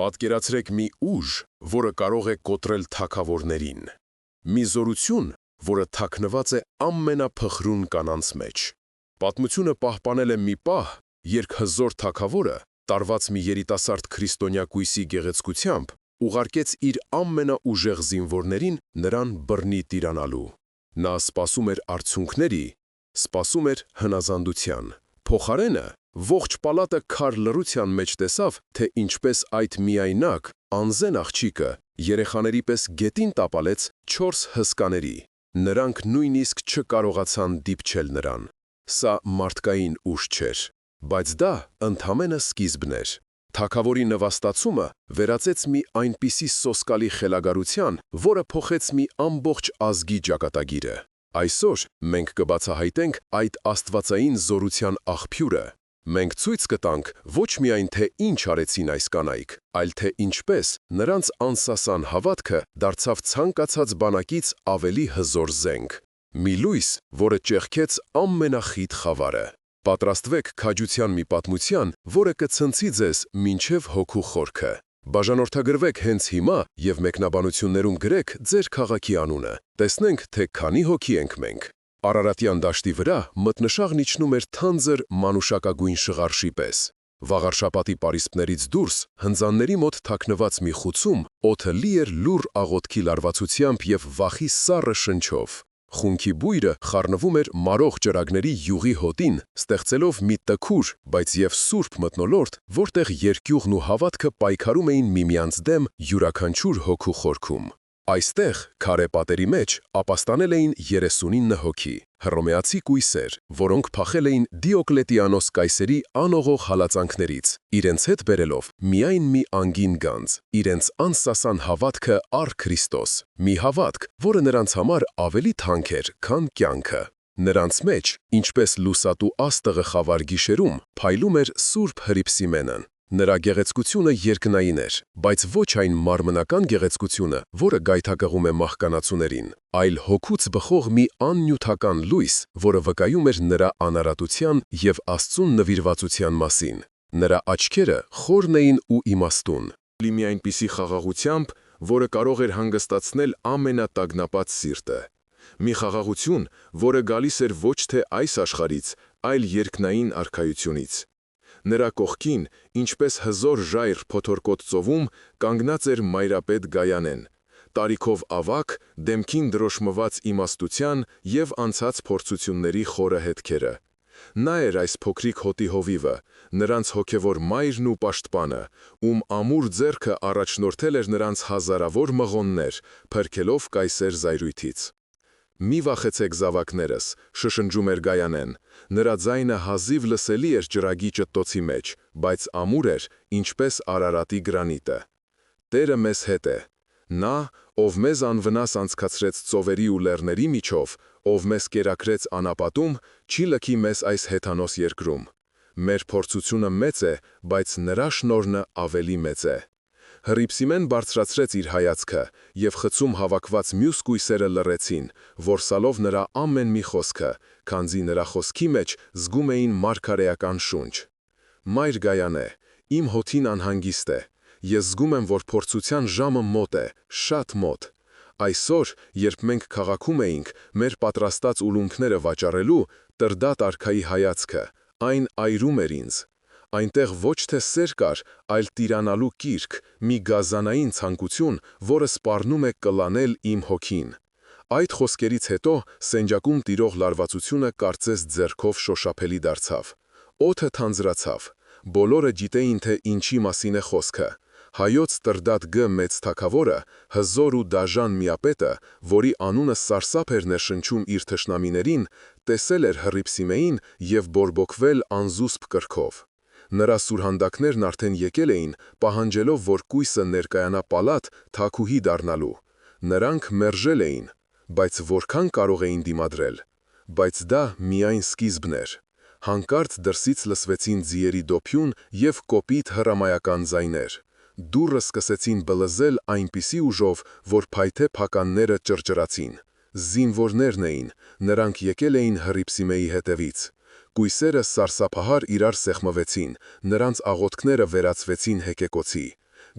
Պատկերացրեք մի ուժ, որը կարող է կոտրել թագավորներին։ Մի զորություն, որը թաքնված է ամենափխրուն կանանց մեջ։ Պատմությունը պահպանել է մի պահ, երբ հզոր թագավորը, տարված մի երիտասարդ քրիստոնյա կույսի գեղեցկությամբ, ուղարկեց իր ամենաուժեղ զինվորներին նրան բռնի տիրանալու։ Նա սպասում էր արդյունքների, սպասում էր հնազանդության։ Փոխարենը ողջ պալատը քար լռության մեջ տեսավ, թե ինչպես այդ միայնակ, անզեն աղջիկը երեխաների պես գետին տապալեց 4 հսկաների։ Նրանք նույնիսկ չկարողացան դիպչել նրան։ Սա մարդկային ուժ չէր, բայց դա ընդամենը սկիզբն էր։ Թագավորի նվաստացումը վերածեց մի այնպիսի սոսկալի խելագարության, որը փոխեց մի ամբողջ ազգի ճակատագիրը։ Այսօր մենք կբացահայտենք այդ աստվածային զորության աղբյուրը։ Մենք ցույց կտանք ոչ միայն թե ինչ արեցին այս կանայք, այլ թե ինչպես նրանց անսասան հավատքը դարձավ ցանկացած բանակից ավելի հզոր զենք։ Մի լույս, որը ճեղքեց ամենախիտ խավարը։ Պատրաստվեք քաջության մի պատմության, որը կցնցի ձեզ մինչև հոգու խորքը։ Բաժանորդագրվեք հենց հիմա և մեկնաբանություններում գրեք ձեր քաղաքի անունը։ Տեսնենք, թե քանի հոգի ենք մենք։ Արարատյան դաշտի վրա մթնշաղն իջնում էր թանձր մանուշակագույն շղարշի պես։ Վաղարշապատի պարիսպներից դուրս, հնձանների մոտ թաքնված մի խուցում, օդը լի էր լուռ աղոթքի լարվածությամբ և վախի սառը շնչով։ Խունքի բույրը խառնվում էր մարող ջրագների յուղի հոտին, ստեղծելով մի տքուր, բայց և սուրբ մթնոլորտ, որտեղ երկյուղն ու հավատքը պայքարում էին միմյանց դեմ յուրաքանչյուր հոգու խորքում։ Այստեղ, քարե պատերի մեջ, ապաստանել էին 39 հոգի, հռոմեացի կույսեր, որոնք փախել էին Դիոկլետիանոս կայսերի անողող հալածանքներից, իրենց հետ բերելով միայն մի անգին գանձ, իրենց անսասան հավատքը առ Քրիստոս, մի հավատք, որը նրանց համար ավելի թանկ էր, քան կյանքը։ Նրանց մեջ, ինչպես լուսատու աստղը խավար գիշերում, փայլում էր Սուրբ Հռիփսիմենն։ Նրա գեղեցկությունը երկնային էր, բայց ոչ այն մարմնական գեղեցկությունը, որը գայթակղում է մահկանացուներին, այլ հոգուց բխող մի աննյութական լույս, որը վկայում էր նրա անարատության և Աստծուն նվիրվածության մասին։ Նրա աչքերը խորն էին ու իմաստուն։ Մի այնպիսի խաղաղությամբ, որը կարող էր հանգստացնել ամենատագնապած սիրտը։ Մի խաղաղություն, որը գալիս էր ոչ թե այս աշխարհից, այլ երկնային արքայությունից։ Նրա կողքին, ինչպես հզոր ժայռ փոթորկոտ ծովում, կանգնած էր մայրապետ Գայանեն, տարիքով ավագ, դեմքին դրոշմված իմաստության և անցած փորձությունների խորը հետքերը։ Նա էր այս փոքրիկ հոտի հովիվը, նրանց հոգևոր մայրն ու պաշտպանը, ում ամուր ձեռքը առաջնորդել էր նրանց հազարավոր մղոններ, փրկելով կայսեր զայրույթից։ «Մի վախեցեք զավակներս», շշնջում էր Գայանեն։ Նրա ձայնը հազիվ լսելի էր ջրագի ճտտոցի մեջ, բայց ամուր էր, ինչպես Արարատի գրանիտը։ Տերը մեզ հետ է։ Նա, ով մեզ անվնաս անցկացրեց ծովերի ու լեռների միջով, ով մեզ կերակրեց անապատում, չի լքի մեզ այս հեթանոս երկրում։ Մեր փորձությունը մեծ է, բայց նրա շնորհը ավելի մեծ է։ Հռիփսիմեն բարձրացրեց իր հայացքը, և խցում հավաքված մյուս կույսերը լռեցին, որսալով նրա ամեն մի խոսքը, քանզի նրա խոսքի մեջ զգում էին մարգարեական շունչ։ «Մայր Գայանե, իմ հոգին անհանգիստ է։ Ես զգում եմ, որ փորձության ժամը մոտ է, շատ մոտ։ Այսօր, երբ մենք քաղաքում էինք, մեր պատրաստած ուլունքները վաճառելու, Տրդատ արքայի հայացքը, այն այրում էր ինձ։ Այնտեղ ոչ թե սեր կար, այլ տիրանալու կիրք, մի գազանային ցանկություն, որը սպառնում է կլանել իմ հոգին»։ Այդ խոսքերից հետո սենջակում տիրող լարվածությունը կարծես ձեռքով շոշափելի դարձավ։ Օդը թանձրացավ։ Բոլորը գիտեին, թե ինչի մասին է խոսքը։ Հայոց Տրդատ Գ մեծ թագավորը, հզոր ու դաժան միապետը, որի անունը սարսափ էր ներշնչում իր թշնամիներին, տեսել էր Հռիփսիմեին և բորբոքվել անզուսպ կրքով։ Նրա սուրհանդակներն արդեն եկել էին, պահանջելով, որ կույսը ներկայանա պալատ թագուհի դառնալու։ Նրանք մերժել էին, բայց որքան կարող էին դիմադրել։ Բայց դա միայն սկիզբն էր։ Հանկարծ դրսից լսվեցին ձիերի դոփյուն և կոպիտ հռամայական ձայներ։ Դուռը սկսեցին բլզել այնպիսի ուժով, որ փայթե փականները ճռճռացին։ Զինվորներն էին, նրանք եկել էին Հռիփսիմեի հետևից։ Կույսերը սարսափահար իրար սեղմվեցին, նրանց աղոթքները վերածվեցին հեկեկոցի։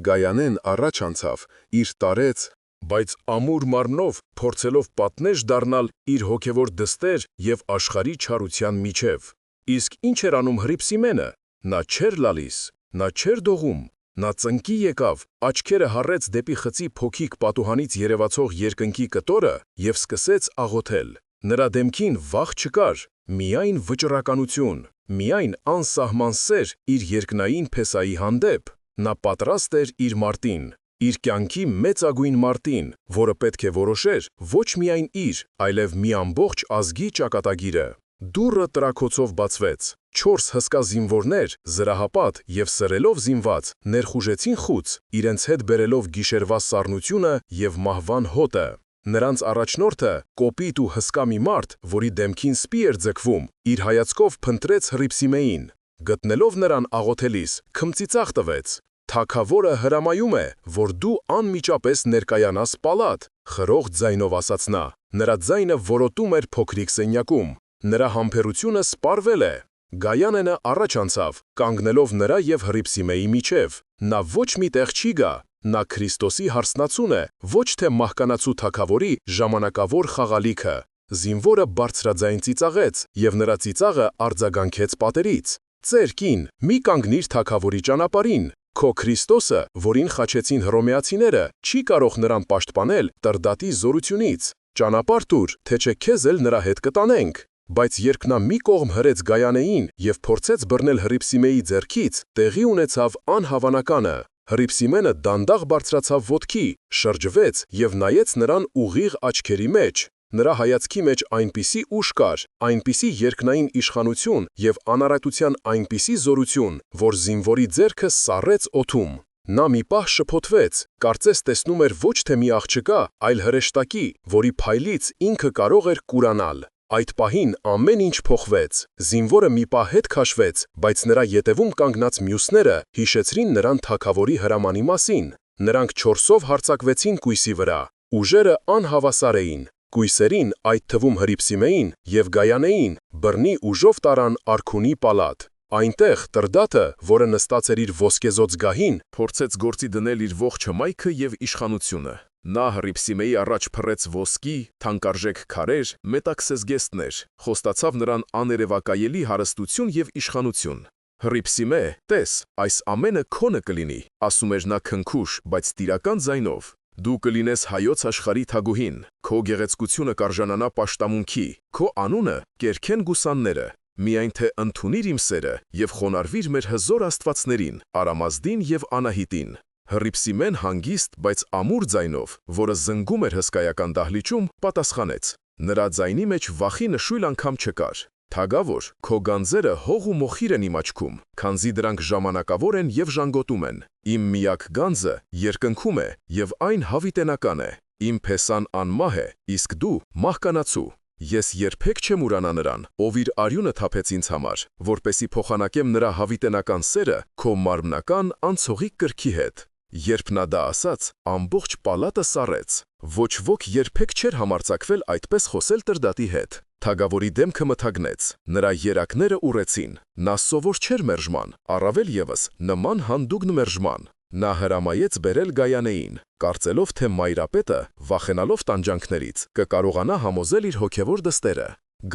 Գայանեն առաջ անցավ, իր տարեց, բայց ամուր մարմնով փորձելով պատնեշ դառնալ իր հոգևոր դստեր և աշխարհի չարության միջև։ Իսկ ինչ էր անում Հռիփսիմենը։ Նա չէր լալիս, նա չէր դողում, նա ծնկի եկավ, աչքերը հառեց դեպի խցի փոքիկ պատուհանից երևացող երկնքի կտորը և սկսեց աղոթել։ Նրա դեմքին վախ չկար, միայն վճռականություն, միայն անսահման սեր իր երկնային փեսայի հանդեպ։ Նա պատրաստ էր իր մարտին, իր կյանքի մեծագույն մարտին, որը պետք է որոշեր ոչ միայն իր, այլև մի ամբողջ ազգի ճակատագիրը։ Դուռը տրաքոցով բացվեց, 4 հսկա զինվորներ, զրահապատ և սրելով զինված, ներխուժեցին խուց, իրենց հետ բերելով գիշերվա սառնությունը և մահվան հոտը։ Նրանց առաջնորդը, կոպիտ ու հսկա մի մարդ, որի դեմքին սպի էր ձգվում, իր հայացքով փնտրեց Հռիփսիմեին։ Գտնելով նրան աղոթելիս, քմծիծաղ տվեց. «Թագավորը հրամայում է, որ դու անմիջապես ներկայանաս պալատ», խրող ձայնով ասաց նա։ Նրա ձայնը որոտում էր փոքրիկ սենյակում։ Նրա համբերությունը սպառվել է։ Գայանենը առաջ անցավ, կանգնելով նրա և Հռիփսիմեի միջև։ Նա ոչ մի տեղ չի գա։ Նա Քրիստոսի հարսնացուն է, ոչ թե մահկանացու թագավորի ժամանակավոր խաղալիքը։ Զինվորը բարձրաձայն ծիծաղեց, և նրա ծիծաղը արձագանքեց պատերից։ «Ծեր կին, մի կանգնիր թագավորի ճանապարհին։ Քո Քրիստոսը, որին խաչեցին հռոմեացիները, չի կարող նրան պաշտպանել Տրդատի զորությունից։ Ճանապարհ տուր, թե չէ քեզ էլ նրա հետ կտանենք»։ Բայց երբ նա մի կողմ հրեց Գայանեին և փորձեց բռնել Հռիփսիմեի ձեռքից, տեղի ունեցավ անհավանականը։ Հռիփսիմենը դանդաղ բարձրացավ ոտքի, շրջվեց և նայեց նրան ուղիղ աչքերի մեջ։ Նրա հայացքի մեջ այնպիսի ուժ կար, այնպիսի երկնային իշխանություն և անարատության այնպիսի զորություն, որ զինվորի ձեռքը սառեց օդում։ Նա մի պահ շփոթվեց, կարծես տեսնում էր ոչ թե մի աղջկա, այլ հրեշտակի, որի փայլից ինքը կարող էր կուրանալ։ Այդ պահին ամեն ինչ փոխվեց։ Զինվորը մի պահ հետ քաշվեց, բայց նրա ետևում կանգնած մյուսները հիշեցրին նրան թագավորի հրամանի մասին։ Նրանք 4-ով հարձակվեցին կույսի վրա։ Ուժերը անհավասար էին։ Կույսերին, այդ թվում Հռիփսիմեին և Գայանեին, բռնի ուժով տարան արքունի պալատ։ Այնտեղ Տրդատը, որը նստած էր իր ոսկեզօծ գահին, փորձեց գործի դնել իր ողջ հմայքը և իշխանությունը։ Նա Հռիփսիմեի առաջ փռեց ոսկի, թանկարժեք քարեր, մետաքսեզգեստներ, խոստացավ նրան աներևակայելի հարստություն և իշխանություն։ «Հռիփսիմե, տես, այս ամենը քոնը կլինի», ասում էր նա քնքուշ, բայց տիրական ձայնով։ «Դու կլինես հայոց աշխարհի թագուհին, քո գեղեցկությունը կարժանանա պաշտամունքի, քո անունը կերքեն գուսանները։ Միայն թե ընդունիր իմ սերը և խոնարհվիր մեր հզոր աստվածներին, Արամազդին և Անահիտին»։ Հռիփսիմեն հանգիստ, բայց ամուր ձայնով, որը զնգում էր հսկայական դահլիճում, պատասխանեց։ Նրա ձայնի մեջ վախի նշույլ անգամ չկար. «Թագավոր, քո գանձերը հող ու մոխիր են իմ աչքում, քանզի դրանք ժամանակավոր են և ժանգոտում են։ Իմ միակ գանձը երկնքում է, և այն հավիտենական է։ Իմ փեսան անմահ է, իսկ դու մահկանացու։ Ես երբեք չեմ ուրանա նրան, ով իր արյունը թափեց ինձ համար, որպեսզի փոխանակեմ նրա հավիտենական սերը քո մարմնական անցողիկ կրքի հետ»։ Երբ նա դա ասաց, ամբողջ պալատը սառեց։ Ոչ ոք երբեք չէր համարձակվել այդպես խոսել Տրդատի հետ։ Թագավորի դեմքը մթագնեց, նրա երակները ուռեցին։ Նա սովոր չէր մերժման, առավել ևս նման հանդուգն մերժման։ Նա հրամայեց բերել Գայանեին, կարծելով, թե մայրապետը, վախենալով տանջանքներից, կկարողանա համոզել իր հոգևոր դստերը։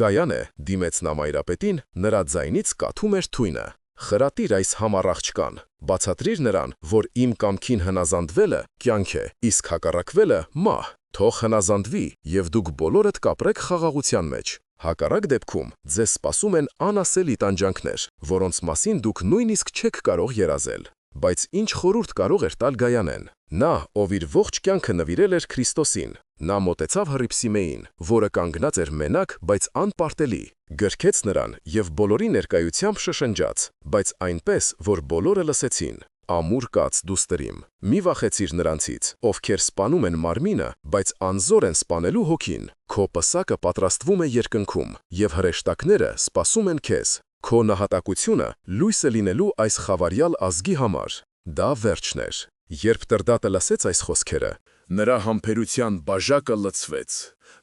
Գայանե, դիմեց նա մայրապետին, նրա ձայնից կաթում էր թույնը։ «Խրատիր այս համառ աղջկան, բացատրիր նրան, որ իմ կամքին հնազանդվելը կյանք է, իսկ հակառակվելը մահ։ Թող հնազանդվի, և դուք բոլորդ կապրեք խաղաղության մեջ։ Հակառակ դեպքում ձեզ սպասում են անասելի տանջանքներ, որոնց մասին դուք նույնիսկ չեք կարող երազել»։ Բայց ինչ խորհուրդ կարող էր տալ Գայանեն։ Նա, ով իր ողջ կյանքը նվիրել էր Քրիստոսին։ Նա մոտեցավ Հռիփսիմեին, որը կանգնած էր մենակ, բայց անպարտելի, գրքեց նրան և բոլորի ներկայությամբ շշնջաց, բայց այնպես, որ բոլորը լսեցին. «Ամուր կաց, դուստրիմ, մի վախեցիր նրանցից, ովքեր սպանում են մարմինը, բայց անզոր են սպանելու հոգին։ Քո պսակը պատրաստվում է երկնքում, և հրեշտակները սպասում են քեզ։ Քո նահատակությունը լույս է լինելու այս խավարյալ ազգի համար»։ Դա վերջն էր։ Երբ Տրդատը լսեց այս խոսքերը, նրա համբերության բաժակը լցվեց։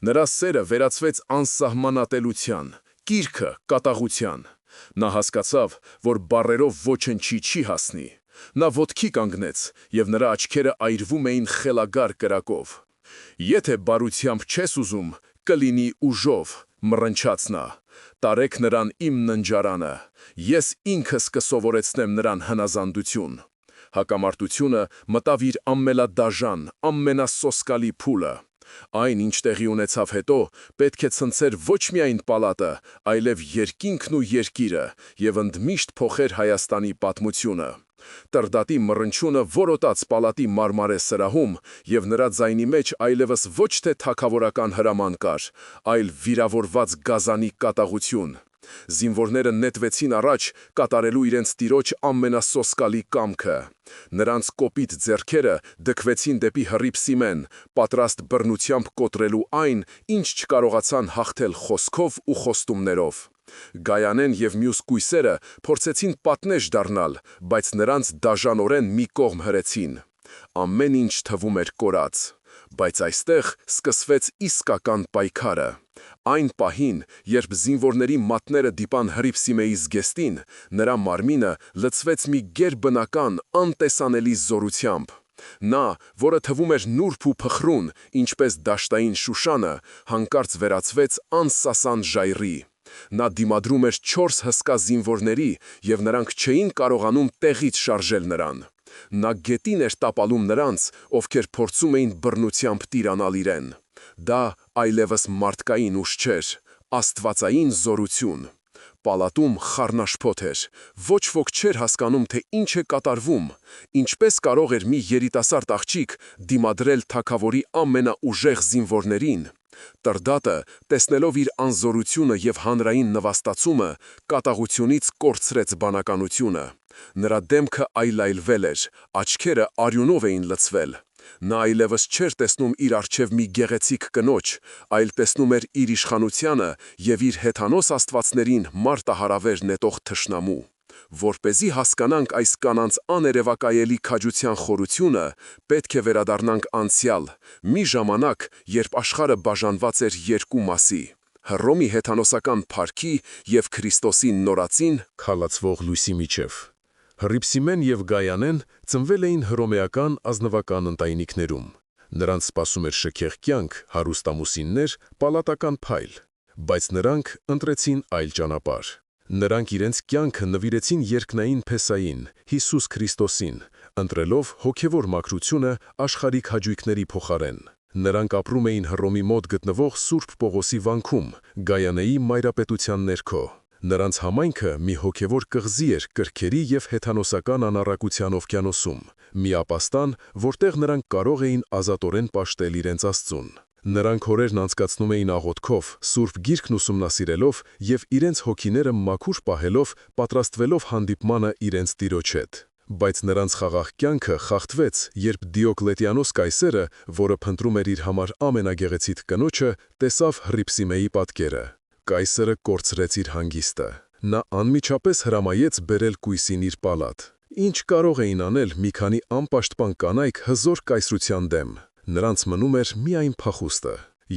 Նրա սերը վերածվեց անսահմանատելության, կիրքը՝ կատաղության։ Նա հասկացավ, որ բառերով ոչնչի չի հասնի։ Նա ոտքի կանգնեց, և նրա աչքերը այրվում էին խելագար կրակով։ «Եթե բարությամբ չես ուզում, կլինի ուժով», մռնչաց նա։ «Տարեք նրան իմ ննջարանը, ես ինքս կսովորեցնեմ նրան հնազանդություն»։ Հակամարտությունը մտավ իր ամենադաժան, ամենասոսկալի փուլը։ Այն, ինչ տեղի ունեցավ հետո, պետք է ցնցեր ոչ միայն պալատը, այլև երկինքն ու երկիրը, և ընդմիշտ փոխեր Հայաստանի պատմությունը։ Տրդատի մռնչյունը որոտաց պալատի մարմարե սրահում, և նրա ձայնի մեջ այլևս ոչ թե թագավորական հրաման կար, այլ վիրավորված գազանի կատաղություն։ Զինվորները նետվեցին առաջ՝ կատարելու իրենց տիրոջ ամենասոսկալի կամքը։ Նրանց կոպիտ ձեռքերը ձգվեցին դեպի Հռիփսիմեն, պատրաստ բռնությամբ կոտրելու այն, ինչ չկարողացան հաղթել խոսքով ու խոստումներով։ Գայանեն և մյուս կույսերը փորձեցին պատնեշ դառնալ, բայց նրանց դաժանորեն մի կողմ հրեցին։ Ամեն ինչ թվում էր կորած։ Բայց այստեղ սկսվեց իսկական պայքարը։ Այն պահին, երբ զինվորների մատները դիպան Հռիփսիմեի զգեստին, նրա մարմինը լցվեց մի գերբնական, անտեսանելի զորությամբ։ Նա, որը թվում էր նուրբ ու փխրուն, ինչպես դաշտային Շուշանը, հանկարծ վերածվեց անսասան ժայռի։ Նա դիմադրում էր 4 հսկա զինվորների, և նրանք չէին կարողանում տեղից շարժել նրան։ Նա գետին էր տապալում նրանց, ովքեր փորձում էին բռնությամբ տիրանալ իրեն։ Դա այլևս մարդկային ուժ չէր, աստվածային զորություն։ Պալատում խառնաշփոթ էր։ Ոչ ոք չէր հասկանում, թե ինչ է կատարվում։ Ինչպես կարող էր մի երիտասարդ աղջիկ դիմադրել թագավորի ամենաուժեղ զինվորներին։ Տրդատը, տեսնելով իր անզորությունը և հանրային նվաստացումը, կատաղությունից կորցրեց բանականությունը։ Նրա դեմքը այլայլվել էր, աչքերը արյունով էին լցվել։ Նա այլևս չէր տեսնում իր առջև մի գեղեցիկ կնոջ, այլ տեսնում էր իր իշխանությանը և իր հեթանոս աստվածներին մարտահրավեր նետող թշնամու։ Որպեսզի հասկանանք այս կանանց աներևակայելի քաջության խորությունը, պետք է վերադառնանք անցյալ, մի ժամանակ, երբ աշխարհը բաժանված էր երկու մասի՝ Հռոմի հեթանոսական փառքի և Քրիստոսի նորածին քալացվող լույսի միջև։ Հռիփսիմեն և Գայանեն ծնվել էին հռոմեական ազնվական ընտանիքներում։ Նրանց սպասում էր շքեղ կյանք, հարուստ ամուսիններ, պալատական փայլ։ Բայց նրանք ընտրեցին այլ ճանապարհ։ Նրանք իրենց կյանքը նվիրեցին երկնային Փեսային, Հիսուս Քրիստոսին, ընտրելով հոգևոր մաքրությունը աշխարհիկ հաճույքների փոխարեն։ Նրանք ապրում էին Հռոմի մոտ գտնվող Սուրբ Պողոսի վանքում, Գայանեի մայրապետության ներքո։ Նրանց համայնքը մի հոգևոր կղզի էր կրքերի և հեթանոսական անառակության օվկիանոսում, մի ապաստան, որտեղ նրանք կարող էին ազատորեն պաշտել իրենց Աստծուն։ Նրանք օրերն անցկացնում էին աղոթքով, Սուրբ Գիրքն ուսումնասիրելով և իրենց հոգիները մաքուր պահելով, պատրաստվելով հանդիպմանը իրենց Տիրոջ հետ։ Բայց նրանց խաղաղ կյանքը խախտվեց, երբ Դիոկլետիանոս կայսերը, որը փնտրում էր իր համար ամենագեղեցիկ կնոջը, տեսավ Հռիփսիմեի պատկերը։ Կայսերը կորցրեց իր հանգիստը։ Նա անմիջապես հրամայեց բերել կույսին իր պալատ։ Ինչ կարող էին անել մի քանի անպաշտպան կանայք հզոր կայսրության դեմ։ Նրանց մնում էր միայն փախուստը։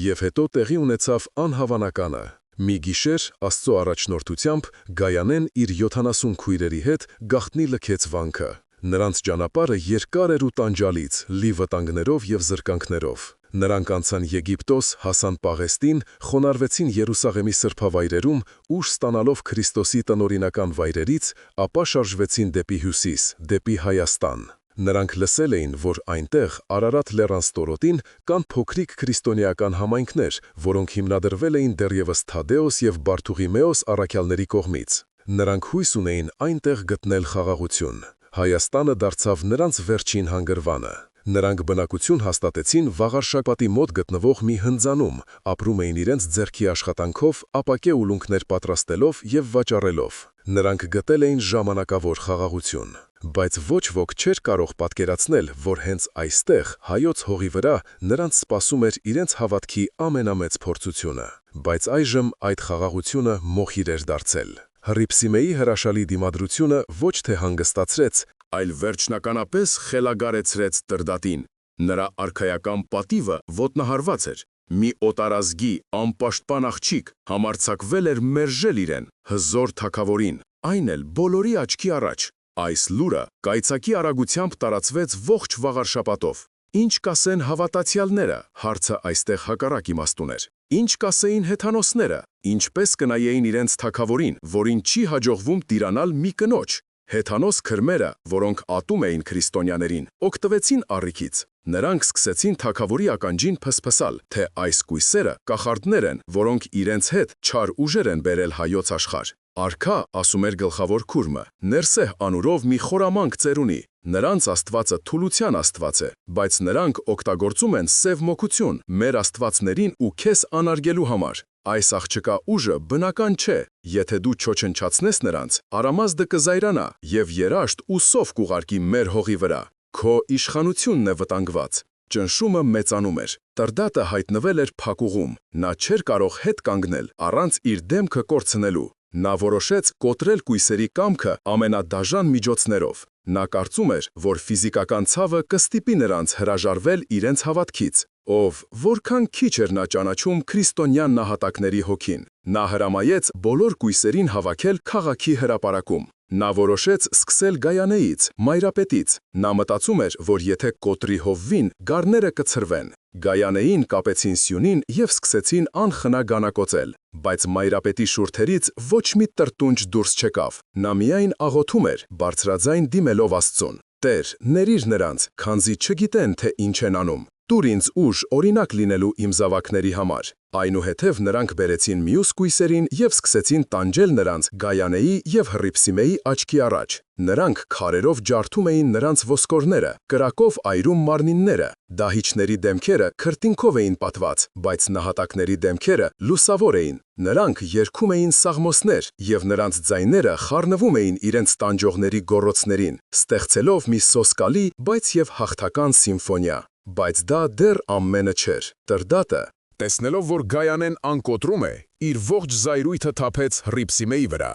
Եվ հետո տեղի ունեցավ անհավանականը։ Մի գիշեր, Աստծո առաջնորդությամբ, Գայանեն իր 70 քույրերի հետ գաղտնի լքեց վանքը։ Նրանց ճանապարհը երկար էր ու տանջալից, լի վտանգներով և զրկանքներով։ Նրանք անցան Եգիպտոս, հասան Պաղեստին, խոնարհվեցին Երուսաղեմի սրբավայրերում, ուժ ստանալով Քրիստոսի տնօրինական վայրերից, ապա շարժվեցին դեպի հյուսիս, դեպի Հայաստան։ Նրանք լսել էին, որ այնտեղ, Արարատ լեռան ստորոտին, կան փոքրիկ քրիստոնեական համայնքներ, որոնք հիմնադրվել էին դեռևս Թադեոս և Բարթուղիմեոս առաքյալների կողմից։ Նրանք հույս ունեին այնտեղ գտնել խաղաղություն։ Հայաստանը դարձավ նրանց վերջին հանգրվանը։ Նրանք բնակություն հաստատեցին Վաղարշապատի մոտ գտնվող մի հնձանում, ապրում էին իրենց ձեռքի աշխատանքով, ապակե ուլունքներ պատրաստելով և վաճառելով։ Նրանք գտել էին ժամանակավոր խաղաղություն։ Բայց ոչ ոք չէր կարող պատկերացնել, որ հենց այստեղ, հայոց հողի վրա, նրանց սպասում էր իրենց հավատքի ամենամեծ փորձությունը։ Բայց այժմ այդ խաղաղությունը մոխիր էր դարձել։ Հռիփսիմեի հրաշալի դիմադրությունը ոչ թե հանգստացրեց, այլ վերջնականապես խելագարեցրեց Տրդատին։ Նրա արքայական պատիվը ոտնահարված էր։ Մի օտարազգի, անպաշտպան աղջիկ համարձակվել էր մերժել իրեն, հզոր թագավորին, այն էլ բոլորի աչքի առաջ, Այս լուրը կայծակի արագությամբ տարածվեց ողջ վաղարշապատով։ Ինչ կասեն հավատացյալները, հարցը այստեղ հակառակ իմաստ ուներ։ Ինչ կասեին հեթանոսները, ինչպես կնայեին իրենց թագավորին, որին չի հաջողվում տիրանալ մի կնոջ։ Հեթանոս քրմերը, որոնք ատում էին քրիստոնյաներին, օգտվեցին առիթից։ Նրանք սկսեցին թագավորի ականջին փսփսալ, թե այս կույսերը կախարդներ են, որոնք իրենց հետ չար ուժեր են բերել հայոց աշխարհ։ Արքա, ասում էր գլխավոր քուրմը, Ներսեհ անուրով մի խորամանկ ծեր ունի։ Նրանց աստվածը թուլության աստված է, բայց նրանք օգտագործում են սև մոգություն մեր աստվածներին ու քեզ անարգելու համար։ Այս աղջկա ուժը բնական չէ, եթե դու չոչնչացնես նրանց, Արամազդը կզայրանա եւ երաշտ ու սով կուղարկի մեր հողի վրա։ Քո իշխանությունն է վտանգված։ Ճնշումը մեծանում էր։ Տրդատը հայտնվել էր փակուղում։ Նա չէր կարող հետ կանգնել առանց իր դեմքը կորցնելու։ Նա որոշեց կոտրել կույսերի կամքը ամենադաժան միջոցներով։ Նա կարծում էր, որ ֆիզիկական ցավը կստիպի նրանց հրաժարվել իրենց հավատքից։ Ով որքան քիչ էր նա ճանաչում քրիստոնյան նահատակների հոգին։ Նա հրամայեց բոլոր կույսերին հավաքել քաղաքի հրապարակում։ Նա որոշեց սկսել Գայանեից, Մայրապետից։ Նա մտածում էր, որ եթե կոտրի հովվին, գառները կցրվեն։ Գայանեին կապեցին սյունին եւ սկսեցին անխնա գանակոծել, բայց Մայրապետի շուրթերից ոչ մի տրտունջ դուրս չեկավ։ Նա միայն աղոթում էր, բարձրաձայն դիմելով Աստծուն. «Տեր, ների՛ր նրանց, քանզի չգիտեն, թե ինչ են անում։ Տուր ինձ ուժ օրինակ լինելու իմ զավակների համար»։ Այնուհետև նրանք բերեցին մյուս կույսերին եւ սկսեցին տանջել նրանց Գայանեի եւ Հռիփսիմեի աչքի առաջ։ Նրանք քարերով ջարդում էին նրանց ոսկորները, կրակով այրում մարմինները։ Դահիճների դեմքերը քրտինքով էին պատված, բայց նահատակների դեմքերը լուսավոր էին։ Նրանք երգում էին սաղմոսներ, եւ նրանց ձայները խառնվում էին իրենց տանջողների գոռոցներին, ստեղծելով մի սոսկալի, բայց եւ հաղթական սիմֆոնիա։ Բայց դա դեռ ամենը չէր։ Տրդատը, տեսնելով, որ Գայանեն անկոտրում է, իր ողջ զայրույթը թափեց Հռիփսիմեի վրա։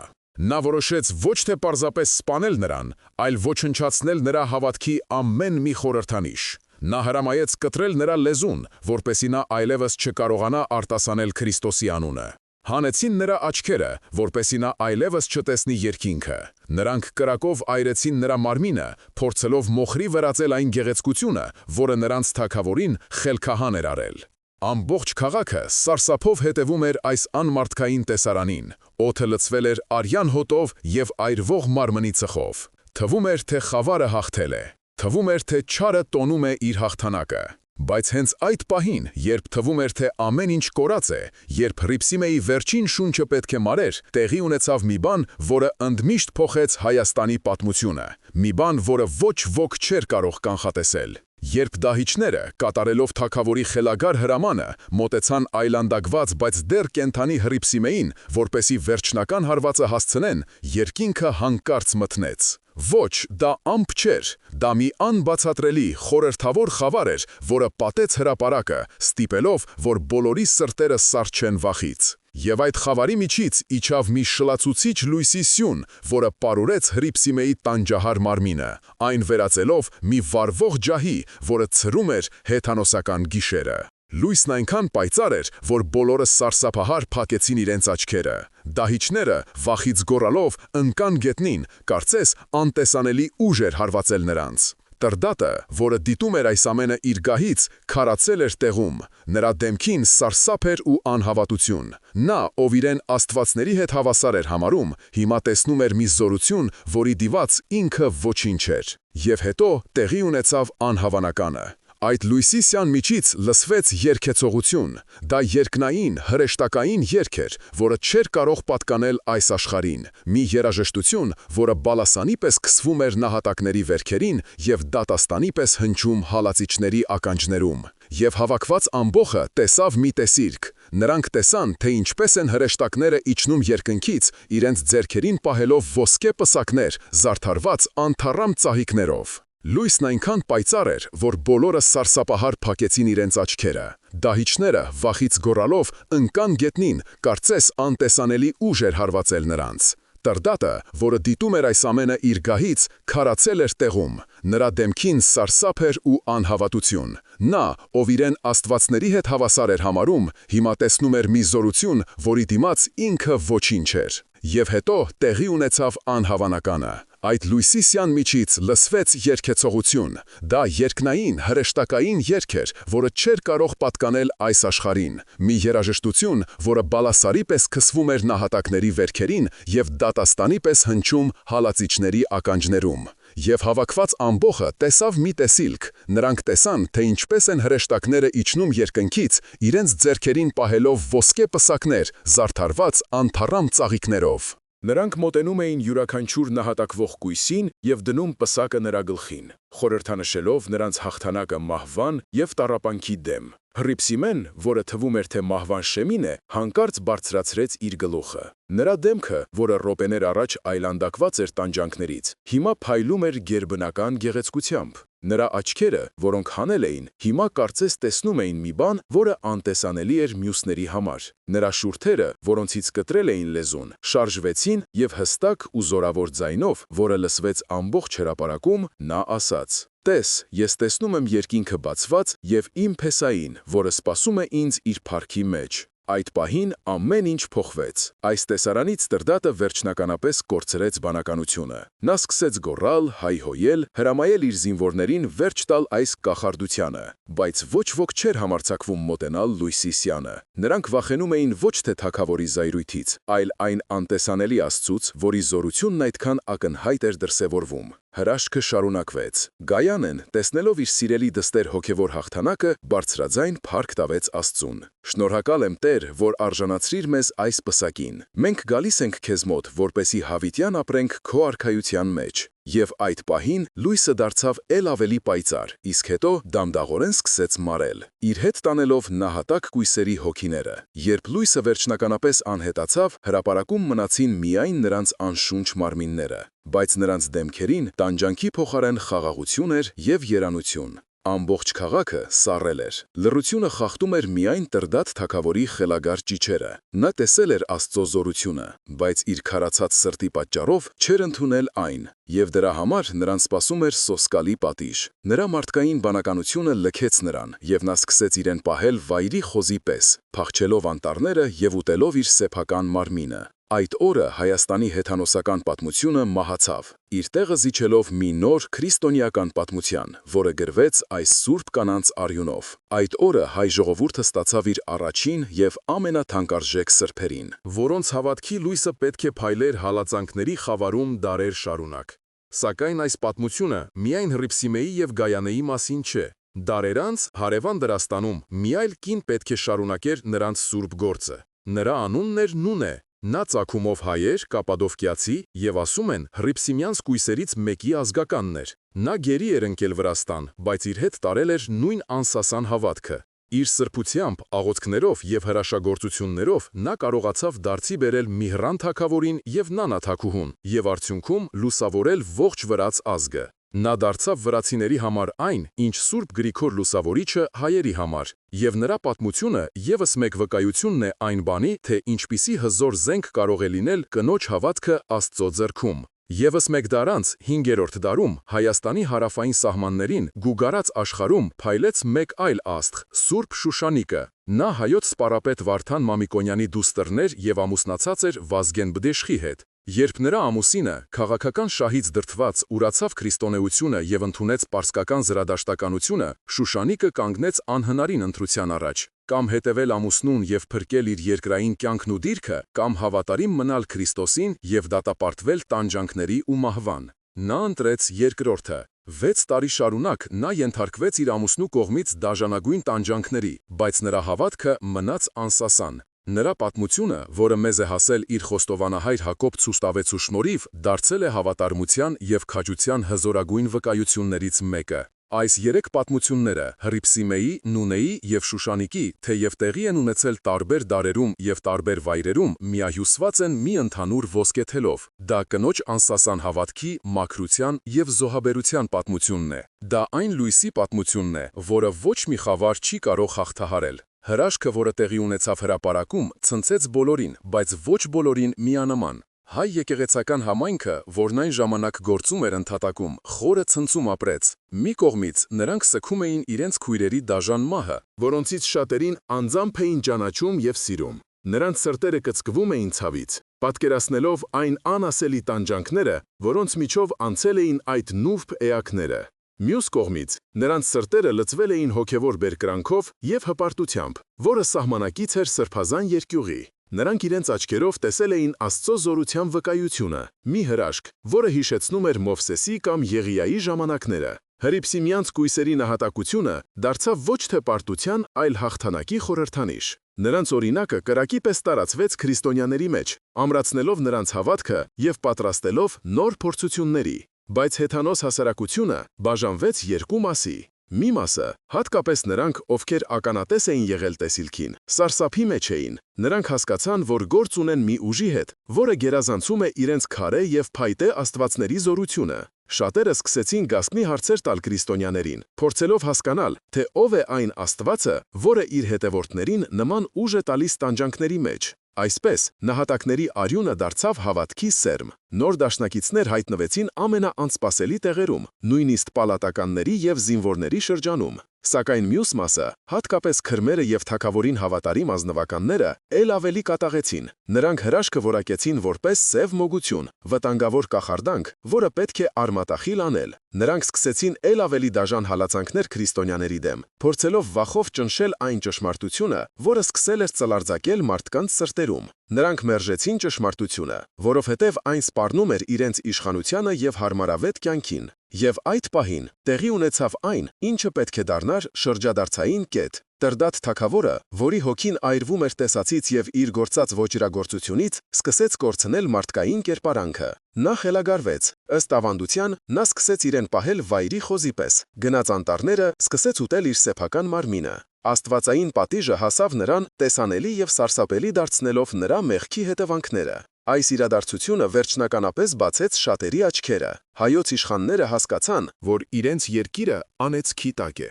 Նա որոշեց ոչ թե պարզապես սպանել նրան, այլ ոչնչացնել նրա հավատքի ամեն մի խորհրդանիշ։ Նա հրամայեց կտրել նրա լեզուն, որպեսզի նա այլևս չկարողանա արտասանել Քրիստոսի անունը։ Հանեցին նրա աչքերը, որպեսզի նա այլևս չտեսնի երկինքը։ Նրանք կրակով այրեցին նրա մարմինը, փորձելով մոխրի վերածել այն գեղեցկությունը, որը նրանց թագավորին խելքահան էր արել։ Ամբողջ քաղաքը սարսափով հետևում էր այս անմարդկային տեսարանին։ Օդը լցվել էր արյան հոտով եւ այրվող մարմնի ծխով։ Թվում էր, թե խավարը հաղթել է։ Թվում էր, թե չարը տոնում է իր հաղթանակը։ Բայց հենց այդ պահին, երբ թվում էր, թե ամեն ինչ կորած է, երբ Հռիփսիմեի վերջին շունչը պետք է մարեր, տեղի ունեցավ մի բան, որը ընդմիշտ փոխեց Հայաստանի պատմությունը։ Մի բան, որը ոչ ոք չէր կարող կանխատեսել։ Երբ դահիճները, կատարելով թագավորի խելագար հրամանը, մոտեցան այլանդակված, բայց դեռ կենդանի Հռիփսիմեին, որպեսի վերջնական հարվածը հասցնեն, երկինքը հանկարծ մթնեց։ Ոչ, դա ամպ չէր, դա մի անբացատրելի, խորհրդավոր խավար էր, որը պատեց հրապարակը, ստիպելով, որ բոլորի սրտերը սառչեն վախից։ Եվ այդ խավարի միջից իջավ մի շլացուցիչ լույսի սյուն, որը պարուրեց Հռիփսիմեի տանջահար մարմինը, այն վերածելով մի վառվող ջահի, որը ցրում էր հեթանոսական գիշերը։ Լույսն այնքան պայծառ էր, որ բոլորը սարսափահար փակեցին իրենց աչքերը։ Դահիճները, վախից գոռալով, ընկան գետնին, կարծես անտեսանելի ուժ էր հարվածել նրանց։ Տրդատը, որը դիտում էր այս ամենը իր գահից, քարացել էր տեղում։ Նրա դեմքին սարսափ էր ու անհավատություն։ Նա, ով իրեն աստվածների հետ հավասար էր համարում, հիմա տեսնում էր մի զորություն, որի դիված ինքը ոչինչ էր։ Եվ հետո տեղի ունեցավ անհավանականը։ Այդ լույսի սյան միջից լսվեց երգեցողություն։ Դա երկնային, հրեշտակային երգ էր, որը չէր կարող պատկանել այս աշխարհին։ Մի երաժշտություն, որը բալասանի պես քսվում էր նահատակների վերքերին եւ դատաստանի պես հնչում հալածիչների ականջներում։ Եվ հավաքված ամբողը տեսավ մի տեսիրք։ Նրանք տեսան, թե ինչպես են հրեշտակները իջնում երկնքից, իրենց ձեռքերին պահելով ոսկե պսակներ, զարդարված անթառամ ծաղիկներով։ Լույսն այնքան պայծառ էր, որ բոլորը սարսափահար փակեցին իրենց աչքերը։ Դահիճները, վախից գոռալով, ընկան գետնին, կարծես անտեսանելի ուժ էր հարվածել նրանց։ Տրդատը, որը դիտում էր այս ամենը իր գահից, քարացել էր տեղում։ Նրա դեմքին սարսափ էր ու անհավատություն։ Նա, ով իրեն աստվածների հետ հավասար էր համարում, հիմա տեսնում էր մի զորություն, որի դիմաց ինքը ոչինչ էր։ Եվ հետո տեղի ունեցավ անհավանականը։ Այդ լույսիսյան միջից լսվեց երգեցողություն, դա երկնային հրեշտակային երգ էր, որը չէր կարող պատկանել այս աշխարհին, մի երաժշտություն, որը բալասարի պես քսվում էր նահատակների վերքերին և դատաստանի պես հնչում հալածիչների ականջներում։ Եվ հավաքված ամբոխը տեսավ մի տեսիլք, նրանք տեսան, թե ինչպես են հրեշտակները իջնում երկնքից, իրենց ձեռքերին պահելով ոսկե պսակներ, զարդարված անթառամ ծաղիկներով։ Նրանք մոտենում էին յուրաքանչյուր նահատակվող կույսին և դնում պսակը նրա գլխին, խորհրդանշելով նրանց հաղթանակը մահվան և տառապանքի դեմ։ Հռիփսիմեն, որը թվում էր, թե մահվան շեմին է, հանկարծ բարձրացրեց իր գլուխը։ Նրա դեմքը, որը րոպեներ առաջ այլանդակված էր տանջանքներից, հիմա փայլում էր գերբնական գեղեցկությամբ։ Նրա աչքերը, որոնք հանել էին, հիմա կարծես տեսնում էին մի բան, որը անտեսանելի էր մյուսների համար։ Նրա շուրթերը, որոնցից կտրել էին լեզուն, շարժվեցին և հստակ ու զորավոր ձայնով, որը լսվեց ամբողջ հրապարակում, նա ասաց. «Տես, ես տեսնում եմ երկինքը բացված և իմ փեսային, որը սպասում է ինձ իր փառքի մեջ»։ Այդ պահին ամեն ինչ փոխվեց։ Այս տեսարանից Տրդատը վերջնականապես կորցրեց բանականությունը։ Նա սկսեց գոռալ, հայհոյել, հրամայել իր զինվորներին վերջ տալ այս կախարդությանը, բայց ոչ ոք չէր համարձակվում մոտենալ լույսի սյանը։ Նրանք վախենում էին ոչ թե թագավորի զայրույթից, այլ այն անտեսանելի Աստծուց, որի զորությունն այդքան ակնհայտ էր դրսևորվում։ Հրաշքը շարունակվեց։ Գայանեն, տեսնելով իր սիրելի դստեր հոգևոր հաղթանակը, բարձրաձայն փառք տվեց Աստծուն։ Շնորհակալ եմ Տեր, որ արժանացրիր մեզ այս պսակին։ Մենք գալիս ենք քեզ մոտ, որպեսզի հավիտյան ապրենք քո արքայության մեջ։ Եվ այդ պահին լույսը դարձավ էլ ավելի պայծառ, իսկ հետո դանդաղորեն սկսեց մարել, իր հետ տանելով նահատակ կույսերի հոգիները։ Երբ լույսը վերջնականապես անհետացավ, հրապարակում մնացին միայն նրանց անշունչ մարմինները, բայց նրանց դեմքերին տանջանքի փոխարեն խաղաղություն էր և երանություն։ Ամբողջ քաղաքը սառել էր։ Լռությունը խախտում էր միայն Տրդատ թագավորի խելագար ճիչերը։ Նա տեսել էր Աստծո զորությունը, բայց իր քարացած սրտի պատճառով չէր ընդունել այն, և դրա համար նրան սպասում էր սոսկալի պատիժ։ Նրա մարդկային բանականությունը լքեց նրան, և նա սկսեց իրեն պահել վայրի խոզի պես, փախչելով անտառները և ուտելով իր սեփական մարմինը։ Այդ օրը Հայաստանի հեթանոսական պատմությունը մահացավ, իր տեղը զիջելով մի նոր քրիստոնեական պատմության, որը գրվեց այս սուրբ կանանց արյունով։ Այդ օրը հայ ժողովուրդը ստացավ իր առաջին և ամենաթանկարժեք սրբերին, որոնց հավատքի լույսը պետք է փայլեր հալածանքների խավարում դարեր շարունակ։ Սակայն այս պատմությունը միայն Հռիփսիմեի և Գայանեի մասին չէ։ Դարեր անց հարևան Դրաստանում մի այլ կին պետք է շարունակեր նրանց սուրբ գործը։ Նրա անունն էր Նունե։ Նա ծագումով հայ էր, կապադովկիացի, և ասում են հռիփսիմյանց կույսերից մեկի ազգականն էր։ Նա գերի էր ընկել Վրաստան, բայց իր հետ տարել էր նույն անսասան հավատքը։ Իր սրբությամբ, աղոթքներով և հրաշագործություններով նա կարողացավ դարձի բերել Միհռան թագավորին և Նանա թագուհուն, և արդյունքում լուսավորել ողջ վրաց ազգը։ Նա դարձավ վրացիների համար այն, ինչ Սուրբ Գրիգոր Լուսավորիչը հայերի համար, և նրա պատմությունը ևս մեկ վկայությունն է այն բանի, թե ինչպիսի հզոր զենք կարող է լինել կնոջ հավատքը Աստծո ձեռքում։ ԵՒս մեկ դար անց, 5-րդ դարում, Հայաստանի հարավային սահմաններին, գուգարած աշխարհում փայլեց մեկ այլ աստղ՝ Սուրբ Շուշանիկը։ Նա հայոց սպառապետ Վարդան Մամիկոնյանի դուստրն էր և ամուսնացած էր Վազգեն Բդեշխի հետ։ Երբ նրա ամուսինը, քաղաքական շահից դրդված, ուրացավ քրիստոնեությունը և ընդունեց պարսկական զրադաշտականությունը, Շուշանիկը կանգնեց անհնարին ընտրության առաջ՝ կամ հետևել ամուսնուն և փրկել իր երկրային կյանքն ու դիրքը, կամ հավատարիմ մնալ Քրիստոսին և դատապարտվել տանջանքների ու մահվան։ Նա ընտրեց երկրորդը։ 6 տարի շարունակ նա ենթարկվեց իր ամուսնու կողմից դաժանագույն տանջանքների, բայց նրա հավատքը մնաց անսասան։ Նրա պատմությունը, որը մեզ է հասել իր խոստովանահայր Հակոբ Ցուստավեցու շնորհիվ, դարձել է հավատարմության և քաջության հզորագույն վկայություններից մեկը։ Այս 3 պատմությունները՝ Հռիփսիմեի, Նունեի և Շուշանիկի, թեև տեղի են ունեցել տարբեր դարերում և տարբեր վայրերում, միահյուսված են մի ընդհանուր ոսկե թելով։ Դա կնոջ անսասան հավատքի, մաքրության և զոհաբերության պատմությունն է։ Դա այն լույսի պատմությունն է, որը ոչ մի խավար չի կարող հաղթահարել։ Հրաշքը, որը տեղի ունեցավ հրապարակում, ցնցեց բոլորին, բայց ոչ բոլորին միանման։ Հայ եկեղեցական համայնքը, որն այն ժամանակ գործում էր ընդհատակում, խորը ցնցում ապրեց։ Մի կողմից նրանք սգում էին իրենց քույրերի դաժան մահը, որոնցից շատերին անձամբ էին ճանաչում և սիրում։ Նրանց սրտերը կծկվում էին ցավից, պատկերացնելով այն անասելի տանջանքները, որոնց միջով անցել էին այդ նուրբ էակները։ Մյուս կողմից, նրանց սրտերը լցվել էին հոգևոր բերկրանքով և հպարտությամբ, որը սահմանակից էր սրբազան երկյուղի։ Նրանք իրենց աչքերով տեսել էին Աստծո զորության վկայությունը, մի հրաշք, որը հիշեցնում էր Մովսեսի կամ Եղիայի ժամանակները։ Հրիփսիմյանց կույսերի նահատակությունը դարձավ ոչ թե պարտության, այլ հաղթանակի խորհրդանիշ։ Նրանց օրինակը կրակի պես տարածվեց քրիստոնյաների մեջ, ամրացնելով նրանց հավատքը և պատրաստելով նոր փորձությունների։ Բայց հեթանոս հասարակությունը բաժանվեց երկու մասի։ Մի մասը, հատկապես նրանք, ովքեր ականատես էին եղել տեսիլքին, սարսափի մեջ էին։ Նրանք հասկացան, որ գործ ունեն մի ուժի հետ, որը գերազանցում է իրենց քարե և փայտե աստվածների զորությունը։ Շատերը սկսեցին գաղտնի հարցեր տալ քրիստոնյաներին, փորձելով հասկանալ, թե ով է այն Աստվածը, որը իր հետևորդներին նման ուժ է տալիս տանջանքների մեջ։ Այսպես, նահատակների արյունը դարձավ հավատքի սերմ։ Նոր դաշնակիցներ հայտնվեցին ամենաանսպասելի տեղերում, նույնիսկ պալատականների և զինվորների շրջանում։ Սակայն մյուս մասը, հատկապես քրմերը և թագավորին հավատարիմ ազնվականները, էլ ավելի կատաղեցին։ Նրանք հրաշքը որակեցին որպես սև մոգություն, վտանգավոր կախարդանք, որը պետք է արմատախիլ անել։ Նրանք սկսեցին էլ ավելի դաժան հալածանքներ քրիստոնյաների դեմ, փորձելով վախով ճնշել այն ճշմարտությունը, որը սկսել էր ծլարձակել մարդկանց սրտերում։ Նրանք մերժեցին ճշմարտությունը, որովհետև այն սպառնում էր իրենց իշխանությանը և հարմարավետ կյանքին։ Եվ այդ պահին տեղի ունեցավ այն, ինչը պետք է դառնար շրջադարձային կետ։ Տրդատ թագավորը, որի հոգին այրվում էր տեսածից և իր գործած ոճրագործությունից, սկսեց կորցնել մարդկային կերպարանքը։ Նա խելագարվեց։ Ըստ ավանդության, նա սկսեց իրեն պահել վայրի խոզի պես, գնաց անտառները, սկսեց ուտել իր սեփական մարմինը։ Աստվածային պատիժը հասավ նրան տեսանելի և սարսափելի դարձնելով նրա մեղքի հետևանքները։ Այս իրադարձությունը վերջնականապես բացեց շատերի աչքերը։ Հայոց իշխանները հասկացան, որ իրենց երկիրը անեծքի տակ է։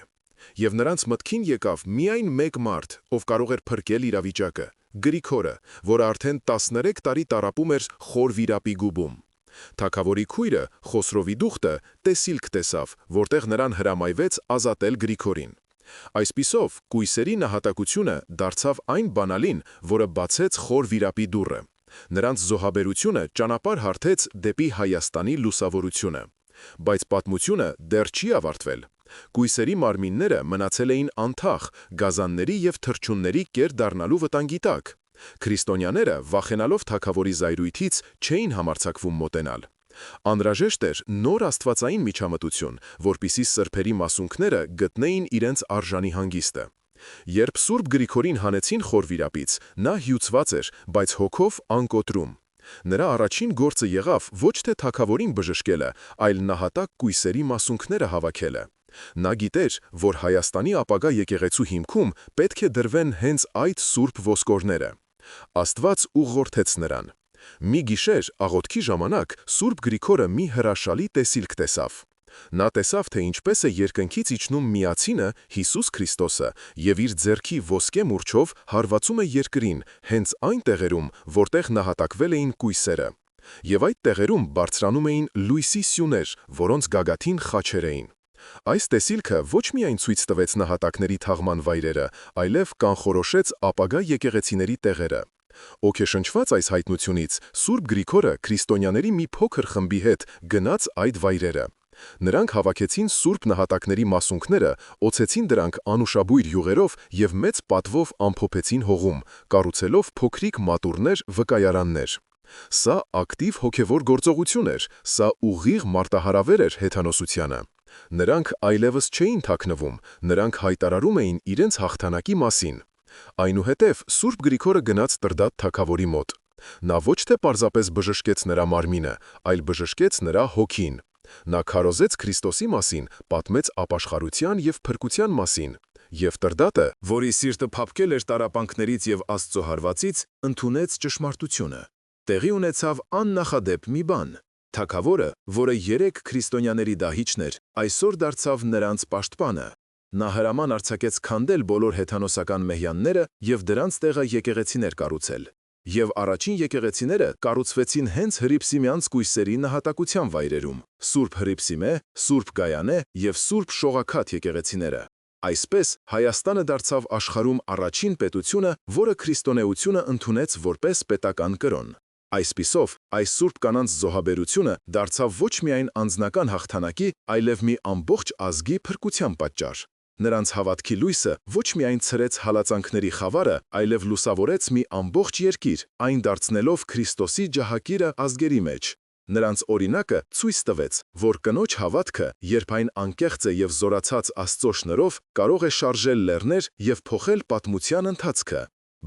Եվ նրանց մտքին եկավ միայն մեկ մարդ, ով կարող էր փրկել իրավիճակը՝ Գրիգորը, որը արդեն 13 տարի տառապում էր խոր վիրապի գուբում։ Թագավորի քույրը, Խոսրովի դուխտը, տեսիլք տեսավ, որտեղ նրան հրամայվեց ազատել Գրիգորին։ Այսպիսով, կույսերի նահատակությունը դարձավ այն բանալին, որը բացեց խոր վիրապի դուռը։ Նրանց զոհաբերությունը ճանապարհ հարթեց դեպի Հայաստանի լուսավորությունը։ Բայց պատմությունը դեռ չի ավարտվել։ Կույսերի մարմինները մնացել էին անթաղ, գազանների և թռչունների կեր դառնալու վտանգի տակ։ Քրիստոնյաները, վախենալով թագավորի զայրույթից, չէին համարձակվում մոտենալ։ Անհրաժեշտ էր նոր աստվածային միջամտություն, որպեսզի սրբերի մասունքները գտնեին իրենց արժանի հանգիստը։ Երբ Սուրբ Գրիգորին հանեցին խոր վիրապից, նա հյուծված էր, բայց հոգով անկոտրում։ Նրա առաջին գործը եղավ ոչ թե թագավորին բժշկելը, այլ նահատակ կույսերի մասունքները հավաքելը։ Նա գիտեր, որ Հայաստանի ապագա եկեղեցու հիմքում պետք է դրվեն հենց այդ սուրբ ոսկորները։ Աստված ուղղորդեց նրան։ Մի գիշեր աղոթքի ժամանակ Սուրբ Գրիգորը մի հրաշալի տեսիլք տեսավ։ Նա տեսավ, թե ինչպես է երկնքից իջնում Միածինը, Հիսուս Քրիստոսը, և իր ձեռքի ոսկե մուրչով հարվածում է երկրին, հենց այն տեղերում, որտեղ նահատակվել էին կույսերը։ Եվ այդ տեղերում բարձրանում էին լույսի սյուներ, որոնց գագաթին խաչեր էին։ Այս տեսիլքը ոչ միայն ցույց տվեց նահատակների թաղման վայրերը, այլև կանխորոշեց ապագա եկեղեցիների տեղերը։ Ոգեշնչված այս հայտնությունից, Սուրբ Գրիգորը քրիստոնյաների մի փոքր խմբի հետ գնաց այդ վայրերը։ Նրանք հավաքեցին սուրբ նահատակների մասունքները, օցեցին դրանք անուշաբույր յուղերով և մեծ պատվով ամփոփեցին հողում, կառուցելով փոքրիկ մատուռներ, վկայարաններ։ Սա ակտիվ հոգևոր գործողություն էր, սա ուղիղ մարտահրավեր էր հեթանոսությանը։ Նրանք այլևս չէին թաքնվում, նրանք հայտարարում էին իրենց հաղթանակի մասին։ Այնուհետև Սուրբ Գրիգորը գնաց Տրդատ թագավորի մոտ։ Նա ոչ թե պարզապես բժշկեց նրա մարմինը, այլ բժշկեց նրա հոգին։ Նա քարոզեց Քրիստոսի մասին, պատմեց ապաշխարության և փրկության մասին։ Եվ Տրդատը, որի սիրտը փափկել էր տառապանքներից և Աստծո հարվածից, ընդունեց ճշմարտությունը։ Տեղի ունեցավ աննախադեպ մի բան։ Թագավորը, որը 3 քրիստոնյաների դահիճն էր, այսօր դարձավ նրանց պաշտպանը։ Նա հրաման արձակեց քանդել բոլոր հեթանոսական մեհյանները և դրանց տեղը եկեղեցիներ կառուցել։ Եվ առաջին եկեղեցիները կառուցվեցին հենց հրիփսիմյանց կույսերի նահատակության վայրերում՝ Սուրբ Հռիփսիմե, Սուրբ Գայանե և Սուրբ Շողաքաթ եկեղեցիները։ Այսպես Հայաստանը դարձավ աշխարհում առաջին պետությունը, որը քրիստոնեությունը ընդունեց որպես պետական կրոն։ Այսպիսով, այս սուրբ կանանց զոհաբերությունը դարձավ ոչ միայն անձնական հաղթանակի, այլև մի ամբողջ ազգի փրկության պատճառ։ Նրանց հավատքի լույսը ոչ միայն ցրեց հալածանքների խավարը, այլև լուսավորեց մի ամբողջ երկիր, այն դարձնելով Քրիստոսի ջահակիրը ազգերի մեջ։ Նրանց օրինակը ցույց տվեց, որ կնոջ հավատքը, երբ այն անկեղծ է և զորացած Աստծո շնորհով, կարող է շարժել լեռներ և փոխել պատմության ընթացքը։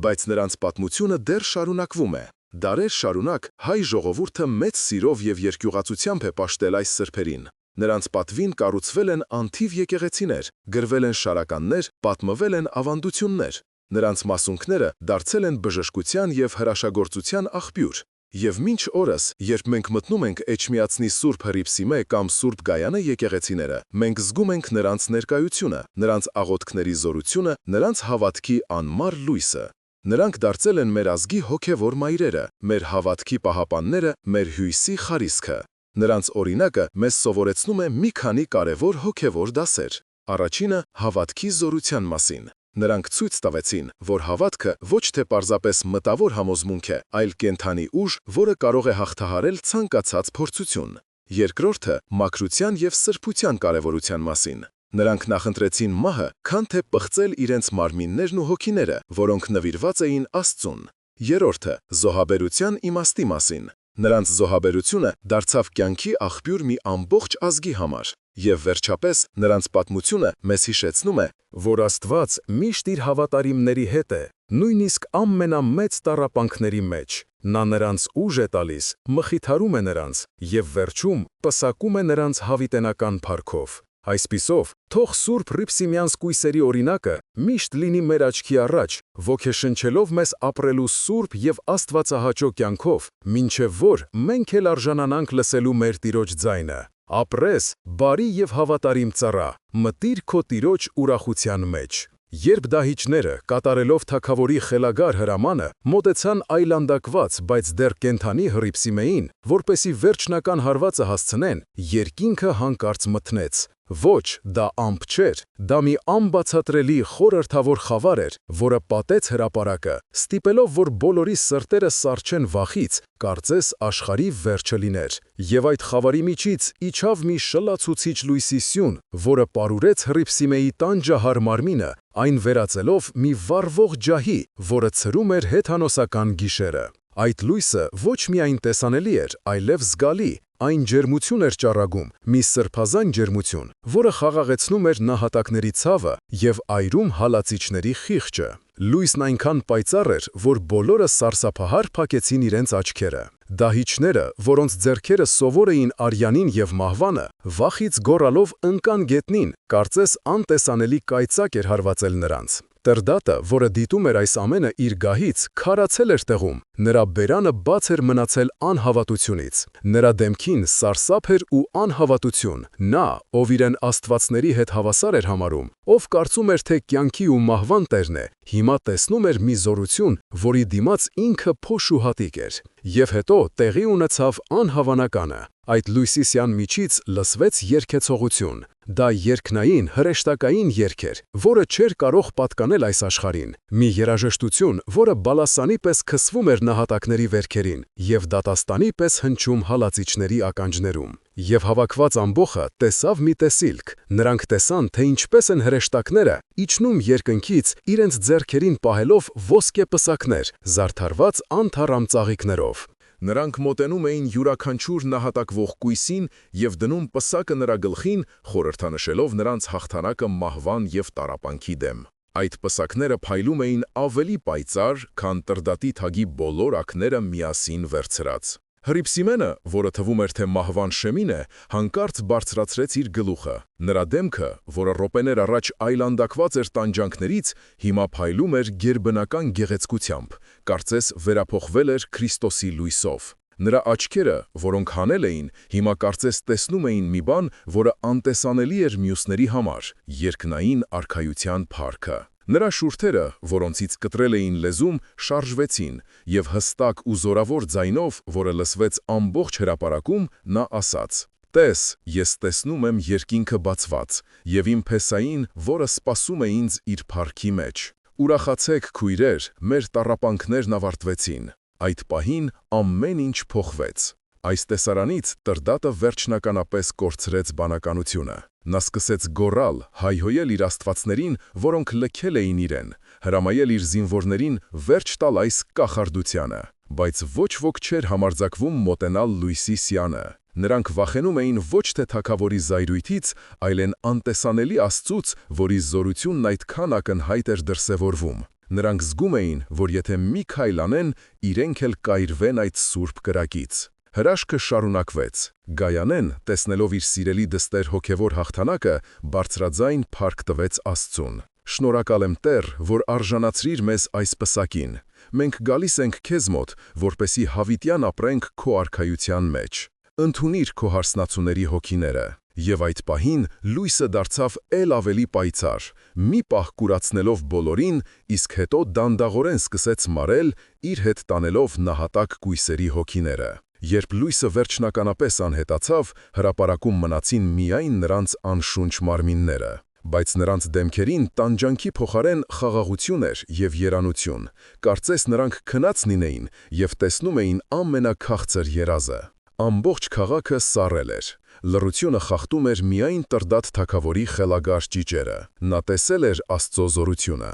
Բայց նրանց պատմությունը դեռ շարունակվում է։ Դարեր շարունակ հայ ժողովուրդը մեծ սիրով և երկյուղացությամբ է պաշտել այս սրբերին։ Նրանց պատվին կառուցվել են անթիվ եկեղեցիներ, գրվել են շարականներ, պատմվել են ավանդություններ։ Նրանց մասունքները դարձել են բժշկության և հրաշագործության աղբյուր։ Եվ մինչ օրս, երբ մենք մտնում ենք Էջմիածնի Սուրբ Հռիփսիմե կամ Սուրբ Գայանե եկեղեցիները, մենք զգում ենք նրանց ներկայությունը, նրանց աղոթքների զորությունը, նրանց հավատքի անմար լույսը։ Նրանք դարձել են մեր ազգի հոգևոր մայրերը, մեր հավատքի պահապանները, մեր հույսի խարիսքը։ Նրանց օրինակը մեզ սովորեցնում է մի քանի կարևոր հոգևոր դասեր։ Առաջինը հավատքի զորության մասին։ Նրանք ցույց տվեցին, որ հավատքը ոչ թե պարզապես մտավոր համոզմունք է, այլ կենդանի ուժ, որը կարող է հաղթահարել ցանկացած փորձություն։ Երկրորդը մաքրության և սրբության կարևորության մասին։ Նրանք նախընտրեցին մահը, քան թե պղծել իրենց մարմիններն ու հոգիները, որոնք նվիրված էին Աստծուն։ Երրորդը զոհաբերության իմաստի մասին։ Նրանց զոհաբերությունը դարձավ կյանքի աղբյուր մի ամբողջ ազգի համար։ Եվ վերջապես, նրանց պատմությունը մեզ հիշեցնում է, որ Աստված միշտ իր հավատարիմների հետ է, նույնիսկ ամենամեծ տառապանքների մեջ։ Նա նրանց ուժ է տալիս, մխիթարում է նրանց և վերջում պսակում է նրանց հավիտենական փառքով։ Այսպիսով, թող Սուրբ Հռիփսիմյան սկույսերի օրինակը միշտ լինի մեր աչքի առաջ, ոգեշնչելով մեզ ապրելու սուրբ և աստվածահաճո կյանքով, մինչև որ մենք էլ արժանանանք լսելու մեր Տիրոջ ձայնը. «Ապրես, բարի և հավատարիմ ծառա, մտիր քո Տիրոջ ուրախության մեջ»։ Երբ դահիճները, կատարելով թագավորի խելագար հրամանը, մոտեցան այլանդակված, բայց դեռ կենդանի Հռիփսիմեին, որպեսզի վերջնական հարվածը հասցնեն, երկինքը հանկարծ մթնեց։ Ոչ, դա ամպ չէր, դա մի անբացատրելի խորհրդավոր խավար էր, որը պատեց հրապարակը, ստիպելով, որ բոլորի սրտերը սառչեն վախից, կարծես աշխարհի վերջը լիներ։ Եվ այդ խավարի միջից իջավ մի շլացուցիչ լույսի սյուն, որը պարուրեց Հռիփսիմեի տանջահար մարմինը, այն վերածելով մի վառվող ջահի, որը ցրում էր հեթանոսական գիշերը։ Այդ լույսը ոչ միայն տեսանելի էր, այլև զգալի, այն ջերմություն էր ճառագում, մի սրբազան ջերմություն, որը խաղաղեցնում էր նահատակների ցավը և այրում հալածիչների խիղճը։ Լույսն այնքան պայծառ էր, որ բոլորը սարսափահար փակեցին իրենց աչքերը։ Դահիճները, որոնց ձեռքերը սովոր էին արյանին և մահվանը, վախից գոռալով ընկան գետնին, կարծես անտեսանելի կայծակ էր հարվածել նրանց։ Տրդատը, որը դիտում էր այս ամենը իր գահից, քարացել էր տեղում, նրա բերանը բաց էր մնացել անհավատությունից։ Նրա դեմքին սարսափ էր ու անհավատություն։ Նա, ով իրեն աստվածների հետ հավասար էր համարում, ով կարծում էր, թե կյանքի ու մահվան տերն է, հիմա տեսնում էր մի զորություն, որի դիմաց ինքը փոշ ու հատիկ էր։ Եվ հետո տեղի ունեցավ անհավանականը։ Այդ լույսի սյան միջից լսվեց երգեցողություն։ Դա երգնային, հրեշտակային երգ էր, որը չէր կարող պատկանել այս աշխարհին։ Մի երաժշտություն, որը բալասանի պես քսվում էր նահատակների վերքերին և դատաստանի պես հնչում հալածիչների ականջներում։ Եվ հավաքված ամբոխը տեսավ մի տեսիլք։ Նրանք տեսան, թե ինչպես են հրեշտակները իջնում երկնքից իրենց ձեռքերին պահելով ոսկե պսակներ, զարդարված անթառամ ծաղիկներով։ Նրանք մոտենում էին յուրաքանչյուր նահատակվող կույսին և դնում պսակը նրա գլխին, խորհրդանշելով նրանց հաղթանակը մահվան և տառապանքի դեմ։ Այդ պսակները փայլում էին ավելի պայծառ, քան Տրդատի թագի բոլոր ակները միասին վերցրած։ Հռիփսիմենը, որը թվում էր, թե մահվան շեմին է, հանկարծ բարձրացրեց իր գլուխը։ Նրա դեմքը, որը րոպեներ առաջ այլանդակված էր տանջանքներից, հիմա փայլում էր գերբնական գեղեցկությամբ, կարծես վերափոխվել էր Քրիստոսի լույսով։ Նրա աչքերը, որոնք հանել էին, հիմա կարծես տեսնում էին մի բան, որը անտեսանելի էր մյուսների համար՝ երկնային արքայության փառքը։ Նրա շուրթերը, որոնցից կտրել էին լեզում, շարժվեցին, և հստակ ու զորավոր ձայնով, որը լսվեց ամբողջ հրապարակում, նա ասաց. «Տես, ես տեսնում եմ երկինքը բացված, և իմ փեսային, որը սպասում է ինձ իր փառքի մեջ։ Ուրախացեք, քույրեր, մեր տառապանքներն ավարտվեցին»։ Այդ պահին ամեն ինչ փոխվեց։ Այս տեսարանից Տրդատը վերջնականապես կորցրեց բանականությունը։ Նա սկսեց գոռալ, հայհոյել իր աստվածներին, որոնք լքել էին իրեն, հրամայել իր զինվորներին վերջ տալ այս կախարդությանը։ Բայց ոչ ոք չէր համարձակվում մոտենալ լույսի սյանը։ Նրանք վախենում էին ոչ թե թագավորի զայրույթից, այլ այն անտեսանելի Աստծուց, որի զորությունն այդքան ակնհայտ էր դրսևորվում։ Նրանք զգում էին, որ եթե մի քայլ անեն, իրենք էլ կայրվեն այդ սուրբ կրակից։ Հրաշքը շարունակվեց։ Գայանեն, տեսնելով իր սիրելի դստեր հոգևոր հաղթանակը, բարձրաձայն փառք տվեց Աստծուն։ Շնորհակալ եմ Տեր, որ արժանացրիր մեզ այս պսակին։ Մենք գալիս ենք քեզ մոտ, որպեսզի հավիտյան ապրենք քո արքայության մեջ։ Ընդունիր քո հարսնացուների հոգիները։ Եվ այդ պահին լույսը դարձավ էլ ավելի պայծառ, մի պահ կուրացնելով բոլորին, իսկ հետո դանդաղորեն սկսեց մարել, իր հետ տանելով նահատակ կույսերի հոգիները։ Երբ լույսը վերջնականապես անհետացավ, հրապարակում մնացին միայն նրանց անշունչ մարմինները։ Բայց նրանց դեմքերին տանջանքի փոխարեն խաղաղություն էր և երանություն։ Կարծես նրանք քնած լինեին և տեսնում էին ամենաքաղցր երազը։ Ամբողջ քաղաքը սառել էր։ Լռությունը խախտում էր միայն Տրդատ թագավորի խելագար ճիճերը։ Նա տեսել էր Աստծո զորությունը։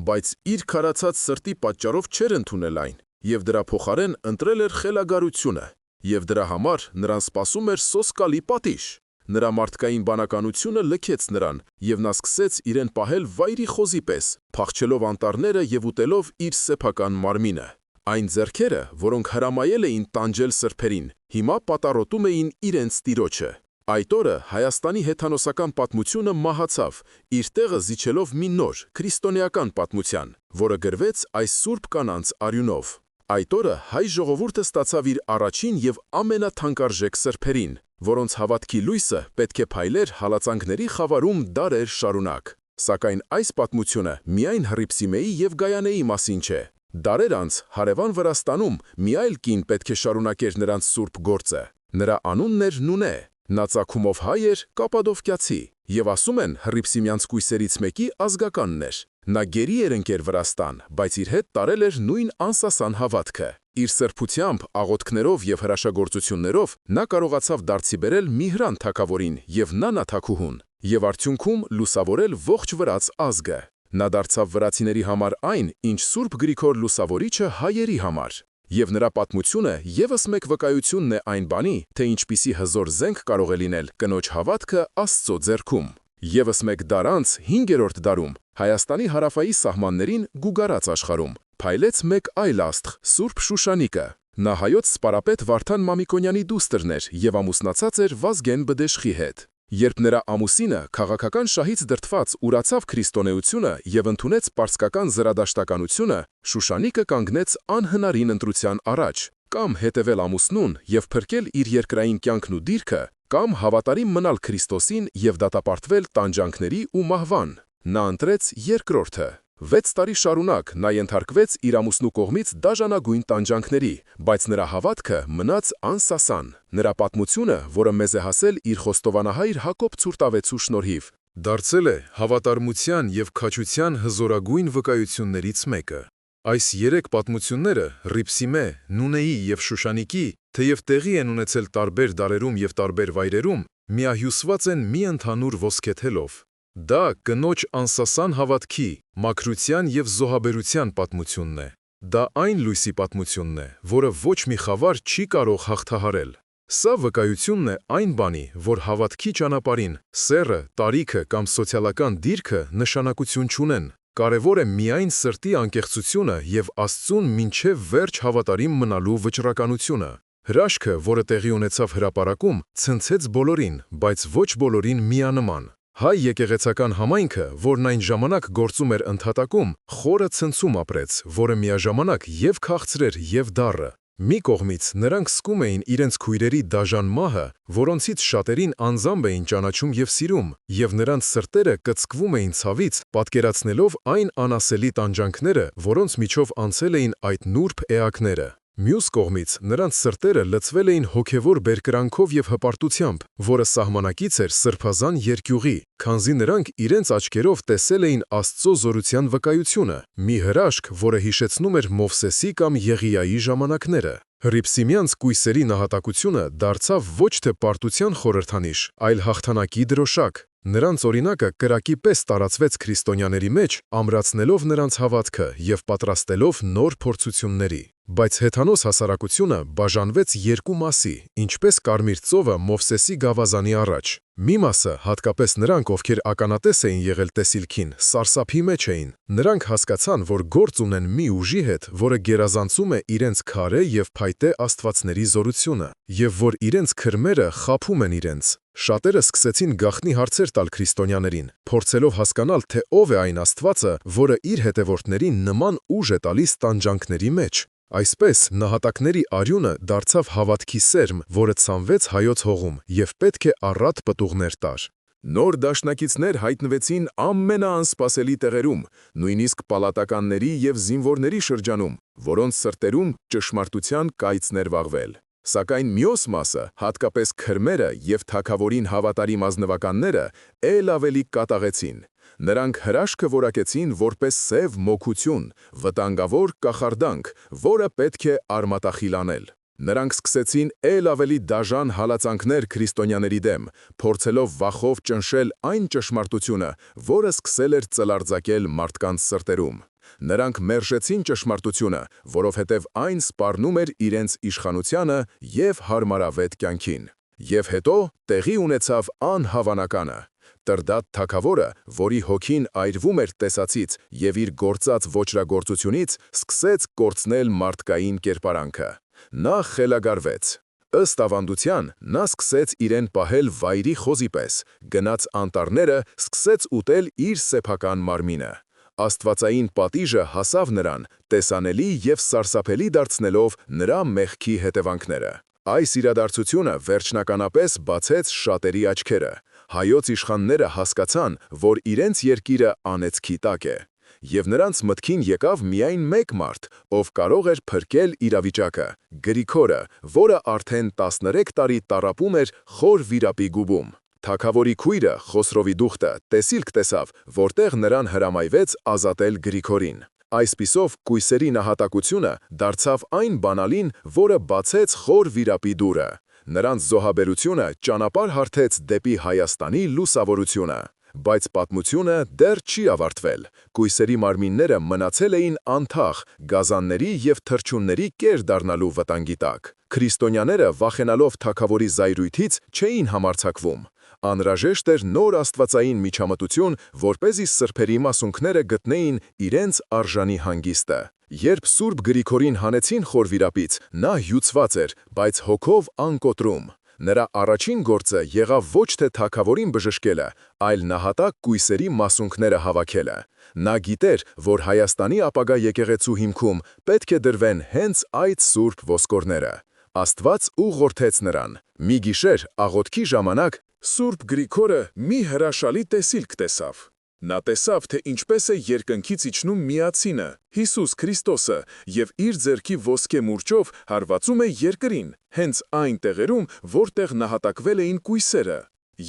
Բայց իր քարացած սրտի պատճառով չէր ընդունել այն, և դրա փոխարեն ընտրել էր խելագարությունը, և դրա համար նրան սպասում էր սոսկալի պատիժ։ Նրա մարդկային բանականությունը լքեց նրան, և նա սկսեց իրեն պահել վայրի խոզի պես, փախչելով անտառները և ուտելով իր սեփական մարմինը։ Այն ձեռքերը, որոնք հրամայել էին տանջել սրբերին, հիմա պատառոտում էին իրենց տիրոջը։ Այդ օրը Հայաստանի հեթանոսական պատմությունը մահացավ, իր տեղը զիջելով մի նոր, քրիստոնեական պատմության, որը գրվեց այս սուրբ կանանց արյունով։ Այդ օրը հայ ժողովուրդը ստացավ իր առաջին և ամենաթանկարժեք սրբերին, որոնց հավատքի լույսը պետք է փայլեր հալածանքների խավարում դարեր շարունակ։ Սակայն այս պատմությունը միայն Հռիփսիմեի և Գայանեի մասին չէ։ Դարեր անց հարևան Վրաստանում մի այլ կին պետք է շարունակեր նրանց սուրբ գործը։ Նրա անունն էր Նունե։ Նա ծագումով հայ էր, կապադովկիացի, և ասում են հռիփսիմյանց կույսերից մեկի ազգականն էր։ Նա գերի էր ընկեր Վրաստան, բայց իր հետ տարել էր նույն անսասան հավատքը։ Իր սրբությամբ, աղոթքներով և հրաշագործություններով նա կարողացավ դարձի բերել Միհրան թագավորին և Նանա թագուհուն, և արդյունքում լուսավորել ողջ վրաց ազգը։ Նա դարձավ վրացիների համար այն, ինչ Սուրբ Գրիգոր Լուսավորիչը հայերի համար։ Եվ նրա պատմությունը ևս մեկ վկայությունն է այն բանի, թե ինչպիսի հզոր զենք կարող է լինել կնոջ հավատքը Աստծո ձեռքում։ ԵՒս մեկ դար անց, 5-րդ դարում, Հայաստանի հարավային սահմաններին գուգարած աշխարհում, փայլեց մեկ այլ աստղ՝ Սուրբ Շուշանիկը։ Նա հայոց սպարապետ Վարդան Մամիկոնյանի դուստրն էր և ամուսնացած էր Վազգեն Բդեշխի հետ։ Երբ նրա ամուսինը քաղաքական շահից դրդված ուրացավ քրիստոնեությունը և ընդունեց պարսկական զրադաշտականությունը, Շուշանիկը կանգնեց անհնարին ընտրության առաջ՝ կամ հետևել ամուսնուն և փրկել իր երկրային կյանքն ու դիրքը, կամ հավատարիմ մնալ Քրիստոսին և դատապարտվել տանջանքների ու մահվան։ Նա ընտրեց երկրորդը։ 6 տարի շարունակ նա ենթարկվեց իր ամուսնու կողմից դաժանագույն տանջանքների, բայց նրա հավատքը մնաց անսասան։ Նրա պատմությունը, որը մեզ է հասել իր խոստովանահայր Հակոբ Ցուրտավեցու շնորհիվ, դարձել է հավատարմության և քաջության հզորագույն վկայություններից մեկը։ Այս 3 պատմությունները՝ Հռիփսիմե, Նունեի և Շուշանիկի, թեև տեղի են ունեցել տարբեր դարերում և տարբեր վայրերում, միահյուսված են մի ընդհանուր ոսկեթելով։ Դա կնոջ անսասան հավատքի, մաքրության և զոհաբերության պատմությունն է։ Դա այն լույսի պատմությունն է, որը ոչ մի խավար չի կարող հաղթահարել։ Սա վկայությունն է այն բանի, որ հավատքի ճանապարհին սեռը, տարիքը կամ սոցիալական դիրքը նշանակություն չունեն։ Կարևոր է միայն սրտի անկեղծությունը և Աստծուն մինչև վերջ հավատարիմ մնալու վճռականությունը։ Հրաշքը, որը տեղի ունեցավ հրապարակում, ցնցեց բոլորին, բայց ոչ բոլորին միանման։ Հայ եկեղեցական համայնքը, որն այն ժամանակ գործում էր ընդհատակում, խորը ցնցում ապրեց, որը միաժամանակ և քաղցր էր և դառը։ Մի կողմից նրանք զգում էին իրենց քույրերի դաժան մահը, որոնցից շատերին անձամբ էին ճանաչում և սիրում, և նրանց սրտերը կծկվում էին ցավից, պատկերացնելով այն անասելի տանջանքները, որոնց միջով անցել էին այդ նուրբ էակները։ Մյուս կողմից նրանց սրտերը լցվել էին հոգևոր բերկրանքով եւ հպարտությամբ, որը սահմանակից էր սրբազան երկյուղի, քանզի նրանք իրենց աչքերով տեսել էին Աստծո զորության վկայությունը, մի հրաշք, որը հիշեցնում էր Մովսեսի կամ Եղիայի ժամանակները։ Հռիփսիմյանց կույսերի նահատակությունը դարձավ ոչ թե պարտության խորհրդանիշ, այլ հաղթանակի դրոշակ։ Նրանց օրինակը կրակի պես տարածվեց քրիստոնյաների մեջ, ամրացնելով նրանց հավատքը եւ պատրաստելով նոր փորձությունների։ Բայց հեթանոս հասարակությունը բաժանվեց երկու մասի, ինչպես կարմիր ծովը Մովսեսի գավազանի առաջ։ Մի մասը, հատկապես նրանք, ովքեր ականատես էին եղել տեսիլքին, սարսափի մեջ էին։ Նրանք հասկացան, որ գործ ունեն մի ուժի հետ, որը գերազանցում է իրենց քարե եւ փայտե աստվածների զորությունը, եւ որ իրենց քրմերը խաբում են իրենց։ Շատերը սկսեցին գաղտնի հարցեր տալ քրիստոնյաներին, փորձելով հասկանալ, թե ով է այն Աստվածը, որը իր հետևորդներին նման ուժ է տալիս տանջանքների մեջ։ Այսպես նահատակների արյունը դարձավ հավատքի սերմ, որը ցանվեց հայոց հողում եւ պետք է առատ պտուղներ տար։ Նոր դաշնակիցներ հայտնվեցին ամենաանսպասելի տեղերում, նույնիսկ պալատականների եւ զինվորների շրջանում, որոնց սրտերում ճշմարտության կայծներ վաղվել։ Սակայն մյուս մասը, հատկապես քրմերը եւ թագավորին հավատարիմ ազնվականները, ել ավելի կատաղեցին։ Նրանք հրաշքը որակեցին որպես սև մոգություն, վտանգավոր կախարդանք, որը պետք է արմատախիլ անել։ Նրանք սկսեցին ել ավելի դաժան հալածանքներ քրիստոնյաների դեմ, փորձելով վախով ճնշել այն ճշմարտությունը, որը սկսել էր ծլարձակել մարդկանց սրտերում։ Նրանք մերժեցին ճշմարտությունը, որովհետև այն սպառնում էր իրենց իշխանությանը եւ հարմարավետ կյանքին։ Եվ հետո տեղի ունեցավ անհավանականը։ Տրդատ թագավորը, որի հոգին այրվում էր տեսածից եւ իր գործած ոճրագործությունից, սկսեց կորցնել մարդկային կերպարանքը։ Նա խելագարվեց։ Ըստ ավանդության, նա սկսեց իրեն պահել վայրի խոզի պես, գնաց անտառները, սկսեց ուտել իր սեփական մարմինը։ Աստվածային պատիժը հասավ նրան, տեսանելի եւ սարսափելի դարձնելով նրա մեղքի հետևանքները։ Այս իրադարձությունը վերջնականապես բացեց շատերի աչքերը։ Հայոց իշխանները հասկացան, որ իրենց երկիրը անեծքի տակ է։ Եվ նրանց մտքին եկավ միայն մեկ մարդ, ով կարող էր փրկել իրավիճակը՝ Գրիգորը, որը արդեն 13 տարի տառապում էր խոր վիրապի գուբում։ Թագավորի քույրը, Խոսրովի դուխտը, տեսիլք տեսավ, որտեղ նրան հրամայվեց ազատել Գրիգորին։ Այսպիսով կույսերի նահատակությունը դարձավ այն բանալին, որը բացեց խոր վիրապի դուռը։ Նրանց զոհաբերությունը ճանապարհ հարթեց դեպի Հայաստանի լուսավորությունը։ Բայց պատմությունը դեռ չի ավարտվել։ Կույսերի մարմինները մնացել էին անթաղ, գազանների եւ թռչունների կեր դառնալու վտանգի տակ։ Քրիստոնյաները, վախենալով թագավորի զայրույթից, չէին համարձակվում։ Անհրաժեշտ էր նոր աստվածային միջամտություն, որպեսզի սրբերի մասունքները գտնեին իրենց արժանի հանգիստը։ Երբ Սուրբ Գրիգորին հանեցին խոր վիրապից, նա հյուծված էր, բայց հոգով անկոտրում։ Նրա առաջին գործը եղավ ոչ թե թագավորին բժշկելը, այլ նահատակ կույսերի մասունքները հավաքելը։ Նա գիտեր, որ Հայաստանի ապագա եկեղեցու հիմքում պետք է դրվեն հենց այդ սուրբ ոսկորները։ Աստված ուղղորդեց նրան։ Մի գիշեր աղոթքի ժամանակ Սուրբ Գրիգորը մի հրաշալի տեսիլք տեսավ։ Նա տեսավ, թե ինչպես է երկնքից իջնում միածինը, Հիսուս Քրիստոսը, եւ իր ձեռքի ոսկե մուրճով հարվածում է երկրին, հենց այն տեղերում, որտեղ նահատակվել էին կույսերը։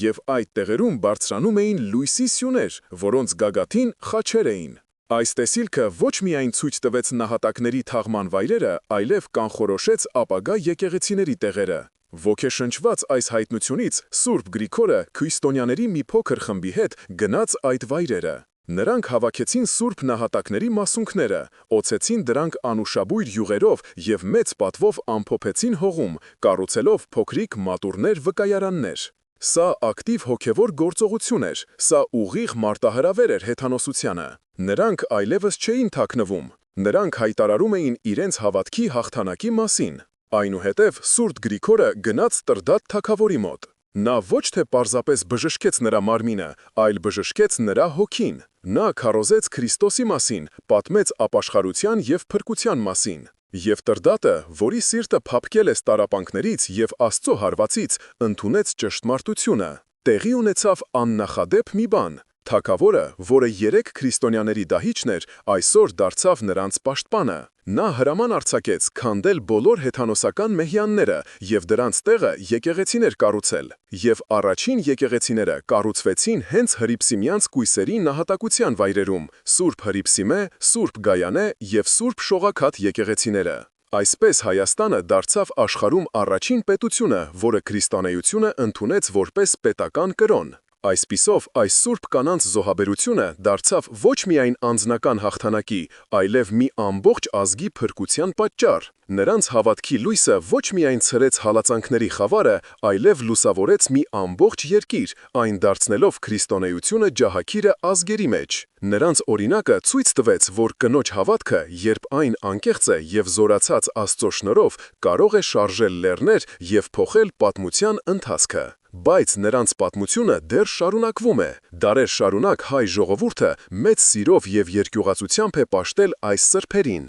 Եվ այդ տեղերում բարձրանում էին լույսի սյուներ, որոնց գագաթին խաչեր էին։ Այս տեսիլքը ոչ միայն ցույց տվեց նահատակների թաղման վայրերը, այլև կանխորոշեց ապագա եկեղեցիների տեղերը։ Ոգեշնչված այս հայտնությունից Սուրբ Գրիգորը քրիստոնյաների մի փոքր խմբի հետ գնաց այդ վայրերը։ Նրանք հավաքեցին սուրբ նահատակների մասունքները, օծեցին դրանք անուշաբույր յուղերով եւ մեծ պատվով ամփոփեցին հողում, կառուցելով փոքրիկ մատուռներ վկայարաններ։ Սա ակտիվ հոգևոր գործողություն էր, սա ուղիղ մարտահրավեր էր հեթանոսությանը։ Նրանք այլևս չէին թաքնվում։ Նրանք հայտարարում էին իրենց հավատքի հաղթանակի մասին։ Այնուհետև Սուրբ Գրիգորը գնաց Տրդատ թագավորի մոտ։ Նա ոչ թե պարզապես բժշկեց նրա մարմինը, այլ բժշկեց նրա հոգին։ Նա քարոզեց Քրիստոսի մասին, պատմեց ապաշխարության եւ փրկության մասին։ Եվ Տրդատը, որի սիրտը փափկել է տառապանքներից եւ Աստծո հարվածից, ընդունեց ճշտմարտությունը։ Տեղի ունեցավ աննախադեպ մի բան։ Թագավորը, որը 3 քրիստոնյաների դահիճն էր, այսօր դարձավ նրանց պաշտպանը։ Նա հրաման արձակեց քանդել բոլոր հեթանոսական մեհյանները եւ դրանց տեղը եկեղեցիներ կառուցել։ Եվ առաջին եկեղեցիները կառուցվեցին հենց Հրիփսիմյանց կույսերի նահատակության վայրերում՝ Սուրբ Հրիփսիմե, Սուրբ Գայանե եւ Սուրբ Շողաքաթ եկեղեցիները։ Այսպես Հայաստանը դարձավ աշխարհում առաջին պետությունը, որը քրիստոնեությունը ընդունեց որպես պետական կրոն։ Այսպիսով, այս սուրբ կանանց զոհաբերությունը դարձավ ոչ միայն անձնական հաղթանակի, այլև մի ամբողջ ազգի փրկության պատճառ։ Նրանց հավատքի լույսը ոչ միայն ցրեց հալածանքների խավարը, այլև լուսավորեց մի ամբողջ երկիր, այն դարձնելով քրիստոնեությունը ջահագիրը ազգերի մեջ։ Նրանց օրինակը ցույց տվեց, որ կնոջ հավատքը, երբ այն անկեղծ է եւ զորացած Աստծո շնորհով, կարող է շարժել լեռներ եւ փոխել պատմության ընթացքը։ Բայց նրանց պատմությունը դեռ շարունակվում է։ Դարեր շարունակ հայ ժողովուրդը մեծ սիրով եւ երկյուղացությամբ է պաշտել այս սրբերին։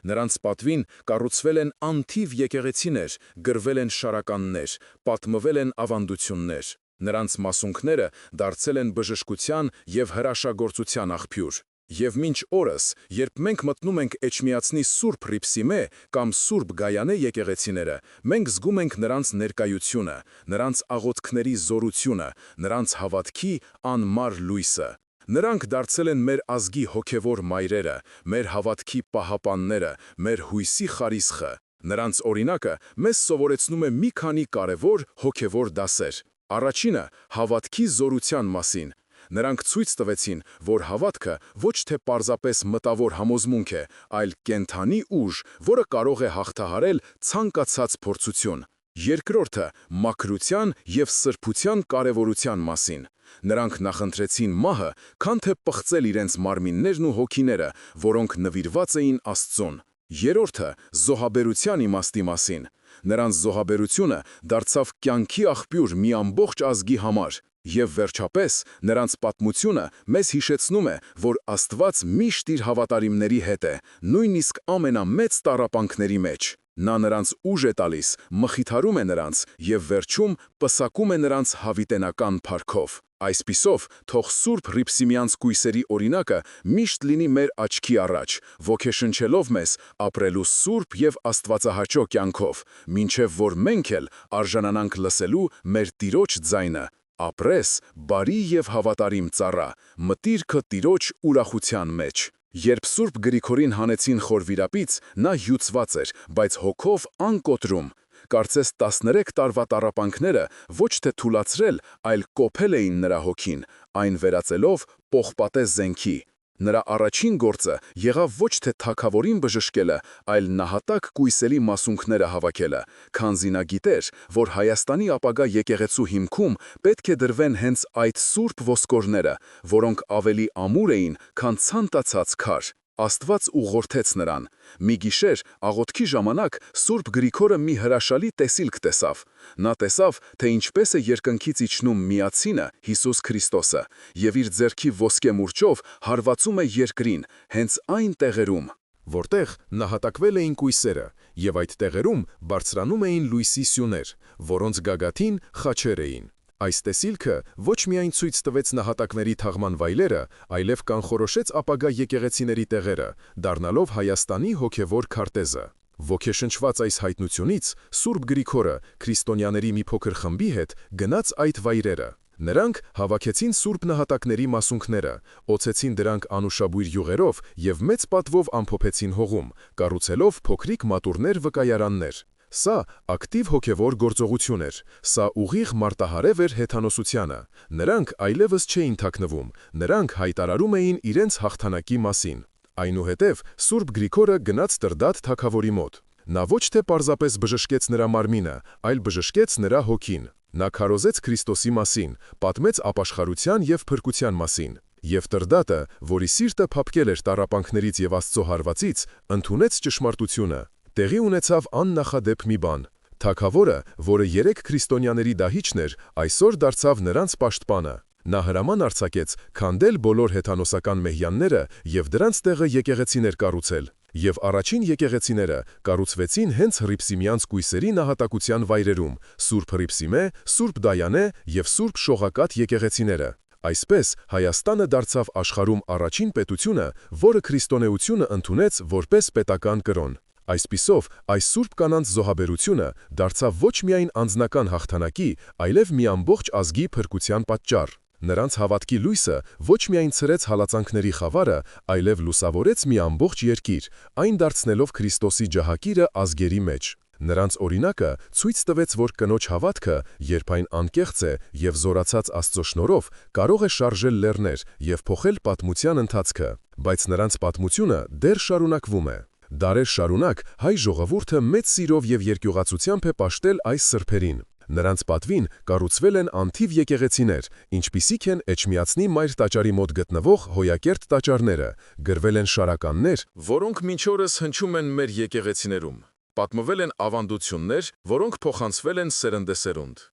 Նրանց պատվին կառուցվել են անթիվ եկեղեցիներ, գրվել են շարականներ, պատմվել են ավանդություններ։ Նրանց մասունքները դարձել են բժշկության եւ հրաշագործության աղբյուր։ Եվ մինչ օրս, երբ մենք մտնում ենք Էջմիածնի Սուրբ Հրիփսիմե կամ Սուրբ Գայանե եկեղեցիները, մենք զգում ենք նրանց ներկայությունը, նրանց աղոթքների զորությունը, նրանց հավատքի անմար լույսը։ Նրանք դարձել են մեր ազգի հոգևոր մայրերը, մեր հավատքի պահապանները, մեր հույսի խարիսխը։ Նրանց օրինակը մեզ սովորեցնում է մի քանի կարևոր հոգևոր դասեր։ Առաջինը՝ հավատքի զորության մասին։ Նրանք ցույց տվեցին, որ հավատքը ոչ թե պարզապես մտավոր համոզմունք է, այլ կենդանի ուժ, որը կարող է հաղթահարել ցանկացած փորձություն։ Երկրորդը՝ մաքրության եւ սրբության կարևորության մասին։ Նրանք նախընտրեցին մահը, քան թե պղծել իրենց մարմիններն ու հոգիները, որոնք նվիրված էին Աստծուն։ Երրորդը՝ զոհաբերության իմաստի մասին։ Նրանց զոհաբերությունը դարձավ կյանքի աղբյուր մի ամբողջ ազգի համար։ Եվ վերջապես, նրանց պատմությունը մեզ հիշեցնում է, որ Աստված միշտ իր հավատարիմների հետ է, նույնիսկ ամենամեծ տառապանքների մեջ։ Նա նրանց ուժ է տալիս, մխիթարում է նրանց եւ վերջում պսակում է նրանց հավիտենական փառքով։ Այսպիսով, թող Սուրբ Հրիփսիմյանց կույսերի օրինակը միշտ լինի մեր աչքի առաջ, ոգեշնչելով մեզ ապրելու սուրբ եւ աստվածահաճո կյանքով, մինչեւ որ մենք էլ արժանանանք լսելու մեր Տիրոջ ձայնը։ Ապրես, բարի եւ հավատարիմ ծառա, մտիր քո Տիրոջ ուրախության մեջ։ Երբ Սուրբ Գրիգորին հանեցին խորվիրապից, նա հյուծված էր, բայց հոգով անկոտրում։ Կարծես 13 տարվա տառապանքները ոչ թե թուլացրել, այլ կոփել էին նրա հոգին, այն վերածելով պողպատե զենքի։ Նրա առաջին գործը եղավ ոչ թե թագավորին բժշկելը, այլ նահատակ կույսերի մասունքները հավաքելը, քանզի նա գիտեր, որ Հայաստանի ապագա եկեղեցու հիմքում պետք է դրվեն հենց այդ սուրբ ոսկորները, որոնք ավելի ամուր էին, քան ցանտացած քար։ Աստված ուղղորդեց նրան։ Մի գիշեր աղոթքի ժամանակ Սուրբ Գրիգորը մի հրաշալի տեսիլք տեսավ։ Նա տեսավ, թե ինչպես է երկնքից իջնում Միածինը, Հիսուս Քրիստոսը, եւ իր ձեռքի ոսկե մուրճով հարվածում է երկրին, հենց այն տեղերում, որտեղ նահատակվել էին կույսերը, եւ այդ տեղերում բարձրանում էին լույսի սյուներ, որոնց գագաթին խաչեր էին։ Այս տեսիլքը ոչ միայն ցույց տվեց նահատակների թաղման վայրերը, այլև կանխորոշեց ապագա եկեղեցիների տեղերը, դառնալով Հայաստանի հոգևոր քարտեզը։ Ոգեշնչված այս հայտնությունից Սուրբ Գրիգորը քրիստոնյաների մի փոքր խմբի հետ գնաց այդ վայրերը։ Նրանք հավաքեցին սուրբ նահատակների մասունքները, օծեցին դրանք անուշաբույր յուղերով եւ մեծ պատվով ամփոփեցին հողում, կառուցելով փոքրիկ մատուռներ վկայարաններ։ Սա ակտիվ հոգևոր գործողություն էր, սա ուղիղ մարտահարև էր հեթանոսությանը։ Նրանք այլևս չէին թաքնվում, նրանք հայտարարում էին իրենց հաղթանակի մասին։ Այնուհետև Սուրբ Գրիգորը գնաց Տրդատ թագավորի մոտ։ Նա ոչ թե պարզապես բժշկեց նրա մարմինը, այլ բժշկեց նրա հոգին։ Նա քարոզեց Քրիստոսի մասին, պատմեց ապաշխարության եւ փրկության մասին։ Եվ Տրդատը, որի սիրտը փափկել էր տառապանքներից եւ Աստծո հարվածից, ընդունեց ճշմարտությունը։ Տեղի ունեցավ աննախադեպ մի բան։ Թագավորը, որը 3 քրիստոնյաների դահիճն էր, այսօր դարձավ նրանց պաշտպանը։ Նա հրաման արձակեց քանդել բոլոր հեթանոսական մեհյանները եւ դրանց տեղը եկեղեցիներ կառուցել։ Եվ առաջին եկեղեցիները կառուցվեցին հենց Հրիփսիմյանց կույսերի նահատակության վայրերում՝ Սուրբ Հրիփսիմե, Սուրբ Դայանե եւ Սուրբ Շողակաթ եկեղեցիները։ Այսպես Հայաստանը դարձավ աշխարհում առաջին պետությունը, որը քրիստոնեությունը ընդունեց որպես պետական կրոն։ Այսպիսով, այս սուրբ կանանց զոհաբերությունը դարձավ ոչ միայն անձնական հաղթանակի, այլև մի ամբողջ ազգի փրկության պատճառ։ Նրանց հավատքի լույսը ոչ միայն ցրեց հալածանքների խավարը, այլև լուսավորեց մի ամբողջ երկիր, այն դարձնելով Քրիստոսի ջահակիրը ազգերի մեջ։ Նրանց օրինակը ցույց տվեց, որ կնոջ հավատքը, երբ այն անկեղծ է եւ զորացած Աստծո շնորհով, կարող է շարժել լեռներ եւ փոխել պատմության ընթացքը, բայց նրանց պատմությունը դեռ շարունակվում է։ Դարեր շարունակ հայ ժողովուրդը մեծ սիրով եւ երկյուղացությամբ է պաշտել այս սրբերին։ Նրանց պատվին կառուցվել են անթիվ եկեղեցիներ, ինչպիսիք են Էջմիածնի Մայր տաճարի մոտ գտնվող Հոյակերտ տաճարները, գրվել են շարականներ, որոնք մինչ օրս հնչում են մեր եկեղեցիներում։ Պատմվել են ավանդություններ, որոնք փոխանցվել են սերնդեսերունդ։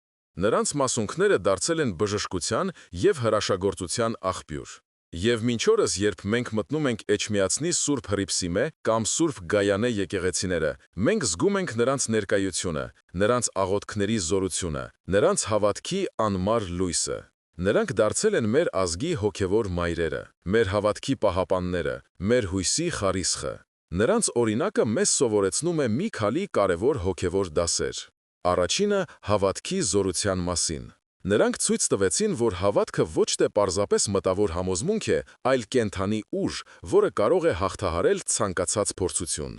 Նրանց մասունքները դարձել են բժշկության եւ հրաշագործության աղբյուր։ Եվ մինչ օրս, երբ մենք մտնում ենք Էջմիածնի Սուրբ Հռիփսիմե կամ Սուրբ Գայանե եկեղեցիները, մենք զգում ենք նրանց ներկայությունը, նրանց աղոթքների զորությունը, նրանց հավատքի անմար լույսը։ Նրանք դարձել են մեր ազգի հոգևոր մայրերը, մեր հավատքի պահապանները, մեր հույսի խարիսխը։ Նրանց օրինակը մեզ սովորեցնում է մի քանի կարևոր հոգևոր դասեր։ Առաջինը հավատքի զորության մասին։ Նրանք ցույց տվեցին, որ հավատքը ոչ թե պարզապես մտավոր համոզմունք է, այլ կենդանի ուժ, որը կարող է հաղթահարել ցանկացած փորձություն։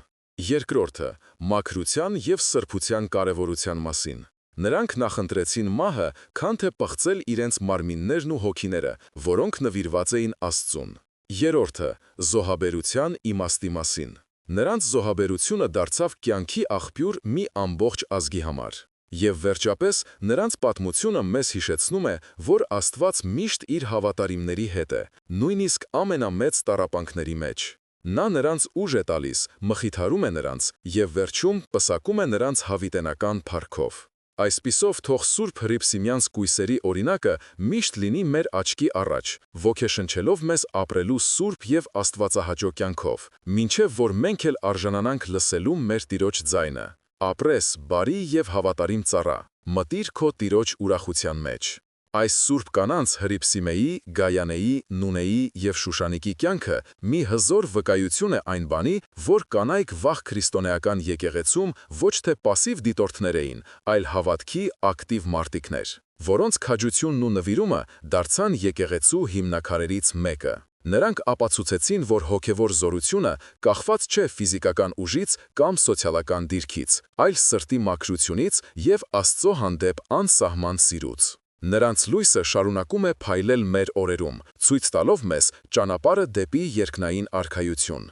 Երկրորդը մաքրության եւ սրբության կարևորության մասին։ Նրանք նախընտրեցին մահը, քան թե պղծել իրենց մարմիններն ու հոգիները, որոնք նվիրված էին Աստծուն։ Երրորդը զոհաբերության իմաստի մասին։ Նրանց զոհաբերությունը դարձավ կյանքի աղբյուր մի ամբողջ ազգի համար։ Եվ վերջապես, նրանց պատմությունը մեզ հիշեցնում է, որ Աստված միշտ իր հավատարիմների հետ է, նույնիսկ ամենամեծ տառապանքների մեջ։ Նա նրանց ուժ է տալիս, մխիթարում է նրանց եւ վերջում պսակում է նրանց հավիտենական փառքով։ Այսպիսով թող Սուրբ Հռիփսիմյանց կույսերի օրինակը միշտ լինի մեր աչքի առաջ, ոգեշնչելով մեզ ապրելու սուրբ եւ աստվածահաճո կյանքով, մինչեւ որ մենք էլ արժանանանք լսելու մեր Տիրոջ ձայնը։ Ապրես բարի եւ հավատարիմ ծառա, մտիր քո Տիրոջ ուրախության մեջ։ Այս սուրբ կանանց Հռիփսիմեի, Գայանեի, Նունեի եւ Շուշանիկի կյանքը մի հզոր վկայություն է այն բանի, որ կանայք վաղ քրիստոնեական եկեղեցում ոչ թե պասիվ դիտորդներ էին, այլ հավատքի ակտիվ մարտիկներ, որոնց քաջությունն ու նվիրումը դարձան եկեղեցու հիմնաքարերից մեկը։ Նրանք ապացուցեցին, որ հոգևոր զորությունը կախված չէ ֆիզիկական ուժից կամ սոցիալական դիրքից, այլ սրտի մաքրությունից եւ Աստծո հանդեպ անսահման սիրուց։ Նրանց լույսը շարունակում է փայլել մեր օրերում, ցույց տալով մեզ ճանապարհը դեպի երկնային արքայություն։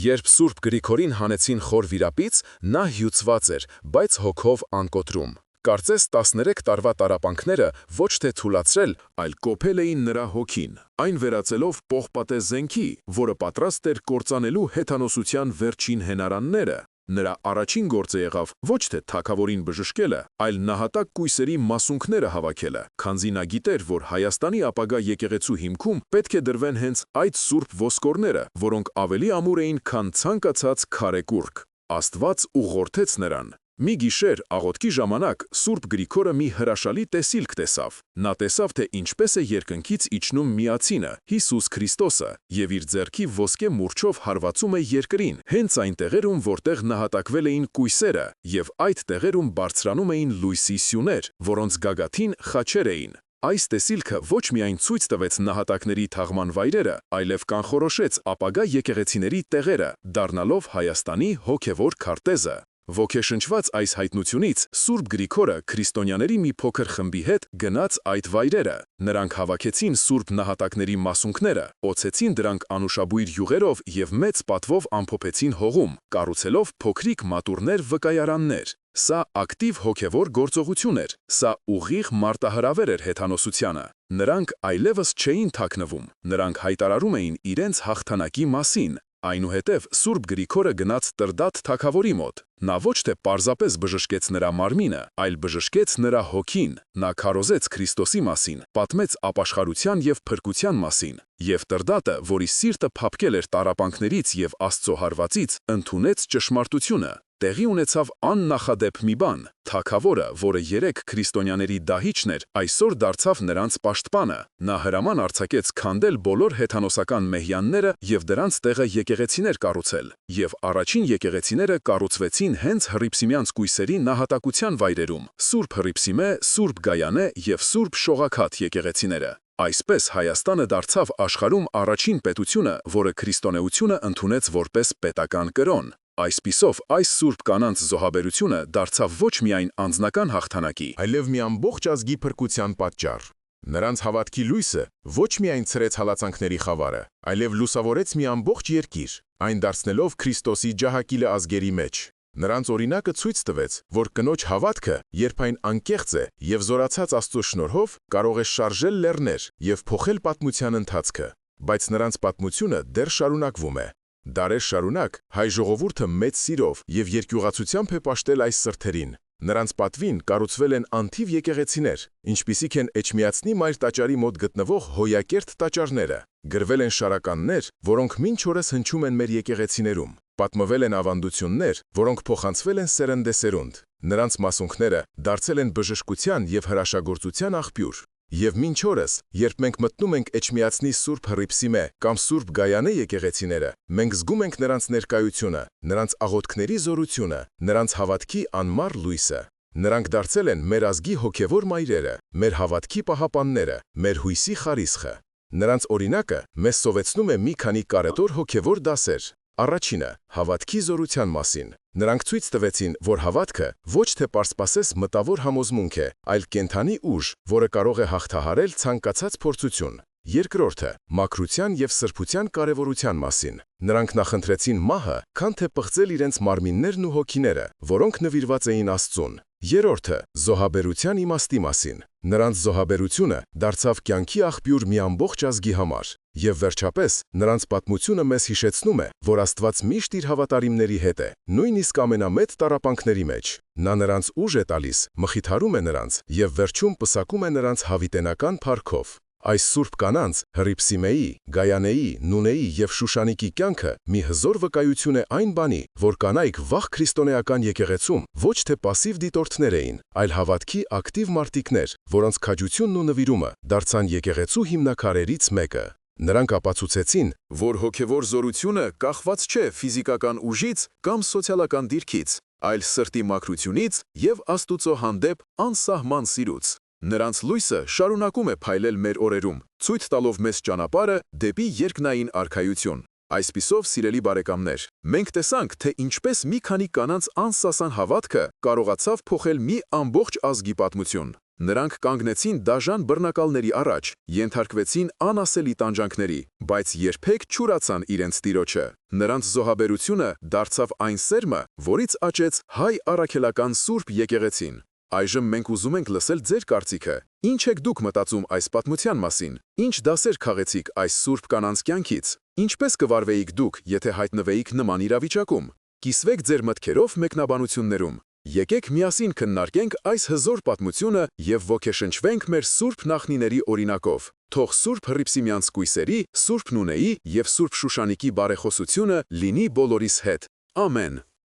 Երբ Սուրբ Գրիգորին հանեցին խոր վիրապից, նա հյուծված էր, բայց հոգով անկոտրում։ Կարծես 13 տարվա տառապանքները ոչ թե թուլացրել, այլ կոփել էին նրա հոգին, այն վերածելով պողպատե զենքի, որը պատրաստ էր կործանելու հեթանոսության վերջին հենարանները։ Նրա առաջին գործը եղավ ոչ թե թագավորին բժշկելը, այլ նահատակ կույսերի մասունքները հավաքելը, քանզի նա գիտեր, որ Հայաստանի ապագա եկեղեցու հիմքում պետք է դրվեն հենց այդ սուրբ ոսկորները, որոնք ավելի ամուր էին, քան ցանկացած քարե կուռք։ Աստված ուղղորդեց նրան։ Մի գիշեր աղոթքի ժամանակ Սուրբ Գրիգորը մի հրաշալի տեսիլք տեսավ։ Նա տեսավ, թե ինչպես է երկնքից իջնում Միածինը, Հիսուս Քրիստոսը, եւ իր ձեռքի ոսկե մուրճով հարվածում է երկրին, հենց այն տեղերում, որտեղ նահատակվել էին կույսերը, եւ այդ տեղերում բարձրանում էին լույսի սյուներ, որոնց գագաթին խաչեր էին։ Այս տեսիլքը ոչ միայն ցույց տվեց նահատակների թաղման վայրերը, այլև կանխորոշեց ապագա եկեղեցիների տեղերը, դառնալով Հայաստանի հոգևոր քարտեզը։ Ոգեշնչված այս հայտնությունից Սուրբ Գրիգորը քրիստոնյաների մի փոքր խմբի հետ գնաց այդ վայրերը։ Նրանք հավաքեցին սուրբ նահատակների մասունքները, օծեցին դրանք անուշաբույր յուղերով եւ մեծ պատվով ամփոփեցին հողում, կառուցելով փոքրիկ մատուռներ վկայարաններ։ Սա ակտիվ հոգևոր գործողություն էր, սա ուղիղ մարտահրավեր էր հեթանոսությանը։ Նրանք այլևս չէին թաքնվում, նրանք հայտարարում էին իրենց հաղթանակի մասին։ Այնուհետև Սուրբ Գրիգորը գնաց Տրդատ թագավորի մոտ։ Նա ոչ թե պարզապես բժշկեց նրա մարմինը, այլ բժշկեց նրա հոգին։ Նա քարոզեց Քրիստոսի մասին, պատմեց ապաշխարության եւ փրկության մասին։ Եվ Տրդատը, որի սիրտը փափկել էր տառապանքներից եւ Աստծո հարվածից, ընդունեց ճշմարտությունը։ Տեղի ունեցավ աննախադեպ մի բան. թագավորը, որը երեք քրիստոնյաների դահիճն էր, այսօր դարձավ նրանց պաշտպանը։ Նա հրաման արձակեց քանդել բոլոր հեթանոսական մեհյանները եւ դրանց տեղը եկեղեցիներ կառուցել։ Եվ առաջին եկեղեցիները կառուցվեցին հենց հռիփսիմյանց կույսերի նահատակության վայրերում՝ Սուրբ Հռիփսիմե, Սուրբ Գայանե եւ Սուրբ Շողաքաթ եկեղեցիները։ Այսպես Հայաստանը դարձավ աշխարհում առաջին պետությունը, որը քրիստոնեությունը ընդունեց որպես պետական կրոն։ Այսպիսով, այս սուրբ կանանց զոհաբերությունը դարձավ ոչ միայն անձնական հաղթանակի, Այլև մի ամբողջ ազգի փրկության պատճառ։ Նրանց հավատքի լույսը ոչ միայն ցրեց հալածանքների խավարը, այլև լուսավորեց մի ամբողջ երկիր, այն դարձնելով Քրիստոսի ջահակիլը ազգերի մեջ։ Նրանց օրինակը ցույց տվեց, որ կնոջ հավատքը, երբ այն անկեղծ է եւ զորացած Աստծո շնորհով, կարող է շարժել լեռներ եւ փոխել պատմության ընթացքը, բայց նրանց պատմությունը դեռ շարունակվում է։ Դարեր շարունակ հայ ժողովուրդը մեծ սիրով եւ երկյուղացությամբ է պաշտել այս սրթերին։ Նրանց պատվին կառուցվել են անթիվ եկեղեցիներ, ինչպիսիք են Էջմիածնի Մայր տաճարի մոտ գտնվող Հոյակերտ տաճարները։ Գրվել են շարականներ, որոնք մինչ օրս հնչում են մեր եկեղեցիներում։ Պատմվել են ավանդություններ, որոնք փոխանցվել են սերնդեսերունդ։ Նրանց մասունքները դարձել են բժշկության եւ հրաշագործության աղբյուր։ Եվ մինչ օրս, երբ մենք մտնում ենք Էջմիածնի Սուրբ Հռիփսիմե կամ Սուրբ Գայանե եկեղեցիները, մենք զգում ենք նրանց ներկայությունը, նրանց աղոթքների զորությունը, նրանց հավատքի անմար լույսը։ Նրանք դարձել են մեր ազգի հոգևոր մայրերը, մեր հավատքի պահապանները, մեր հույսի խարիսխը։ Նրանց օրինակը մեզ սովեցնում է մի քանի կարևոր հոգևոր դասեր։ Առաջինը՝ հավատքի զորության մասին։ Նրանք ցույց տվեցին, որ հավատքը ոչ թե պարսպասես մտավոր համոզմունք է, այլ կենդանի ուժ, որը կարող է հաղթահարել ցանկացած փորձություն։ Երկրորդը՝ մաքրության եւ սրբության կարեւորության մասին։ Նրանք նախընտրեցին մահը, քան թե պղծել իրենց մարմիններն ու հոգիները, որոնք նվիրված էին Աստծուն։ Երրորդը՝ զոհաբերության իմաստի մասին։ Նրանց զոհաբերությունը դարձավ կյանքի աղբյուր մի ամբողջ ազգի համար։ Եվ վերջապես, նրանց պատմությունը մեզ հիշեցնում է, որ Աստված միշտ իր հավատարիմների հետ է, նույնիսկ ամենամեծ տառապանքների մեջ։ Նա նրանց ուժ է տալիս, մխիթարում է նրանց եւ վերջում պսակում է նրանց հավիտենական փառքով։ Այս սուրբ կանանց Հռիփսիմեի, Գայանեի, Նունեի եւ Շուշանիկի կյանքը մի հզոր վկայություն է այն բանի, որ կանայք վաղ քրիստոնեական եկեղեցում ոչ թե пассив դիտորդներ էին, այլ հավատքի ակտիվ մարտիկներ, որոնց քաջությունն ու նվիրումը դարձան եկեղեցու հիմնաքարերից մեկը։ Նրանք ապացուցեցին, որ հոգևոր զորությունը կախված չէ ֆիզիկական ուժից կամ սոցիալական դիրքից, այլ սրտի մաքրությունից եւ Աստուծո հանդեպ անսահման սիրուց։ Նրանց լույսը շարունակում է փայլել մեր օրերում, ցույց տալով մեզ ճանապարհը դեպի երկնային արքայություն։ Այսպիսով, սիրելի բարեկամներ, մենք տեսանք, թե ինչպես մի քանի կանանց անսասան հավատքը կարողացավ փոխել մի ամբողջ ազգի պատմություն։ Նրանք կանգնեցին դաժան բռնակալների առաջ, ենթարկվեցին անասելի տանջանքների, բայց երբեք չուրացան իրենց Տիրոջը։ Նրանց զոհաբերությունը դարձավ այն սերմը, որից աճեց հայ առաքելական Սուրբ եկեղեցին։ Այժմ մենք ուզում ենք լսել ձեր կարծիքը։ Ինչ եք դուք մտածում այս պատմության մասին։ Ինչ դասեր քաղեցիք այս սուրբ կանանց կյանքից։ Ինչպես կվարվեիք դուք, եթե հայտնվեիք նման իրավիճակում։ Կիսվեք ձեր մտքերով մեկնաբանություններում։ Եկեք միասին քննարկենք այս հզոր պատմությունը եւ ոգեշնչվենք մեր սուրբ նախնիների օրինակով։ Թող Սուրբ Հռիփսիմյանց կույսերի, Սուրբ Նունեի եւ Սուրբ Շուշանիկի բարեխոսությունը լինի բոլորիս հետ։ Ամեն։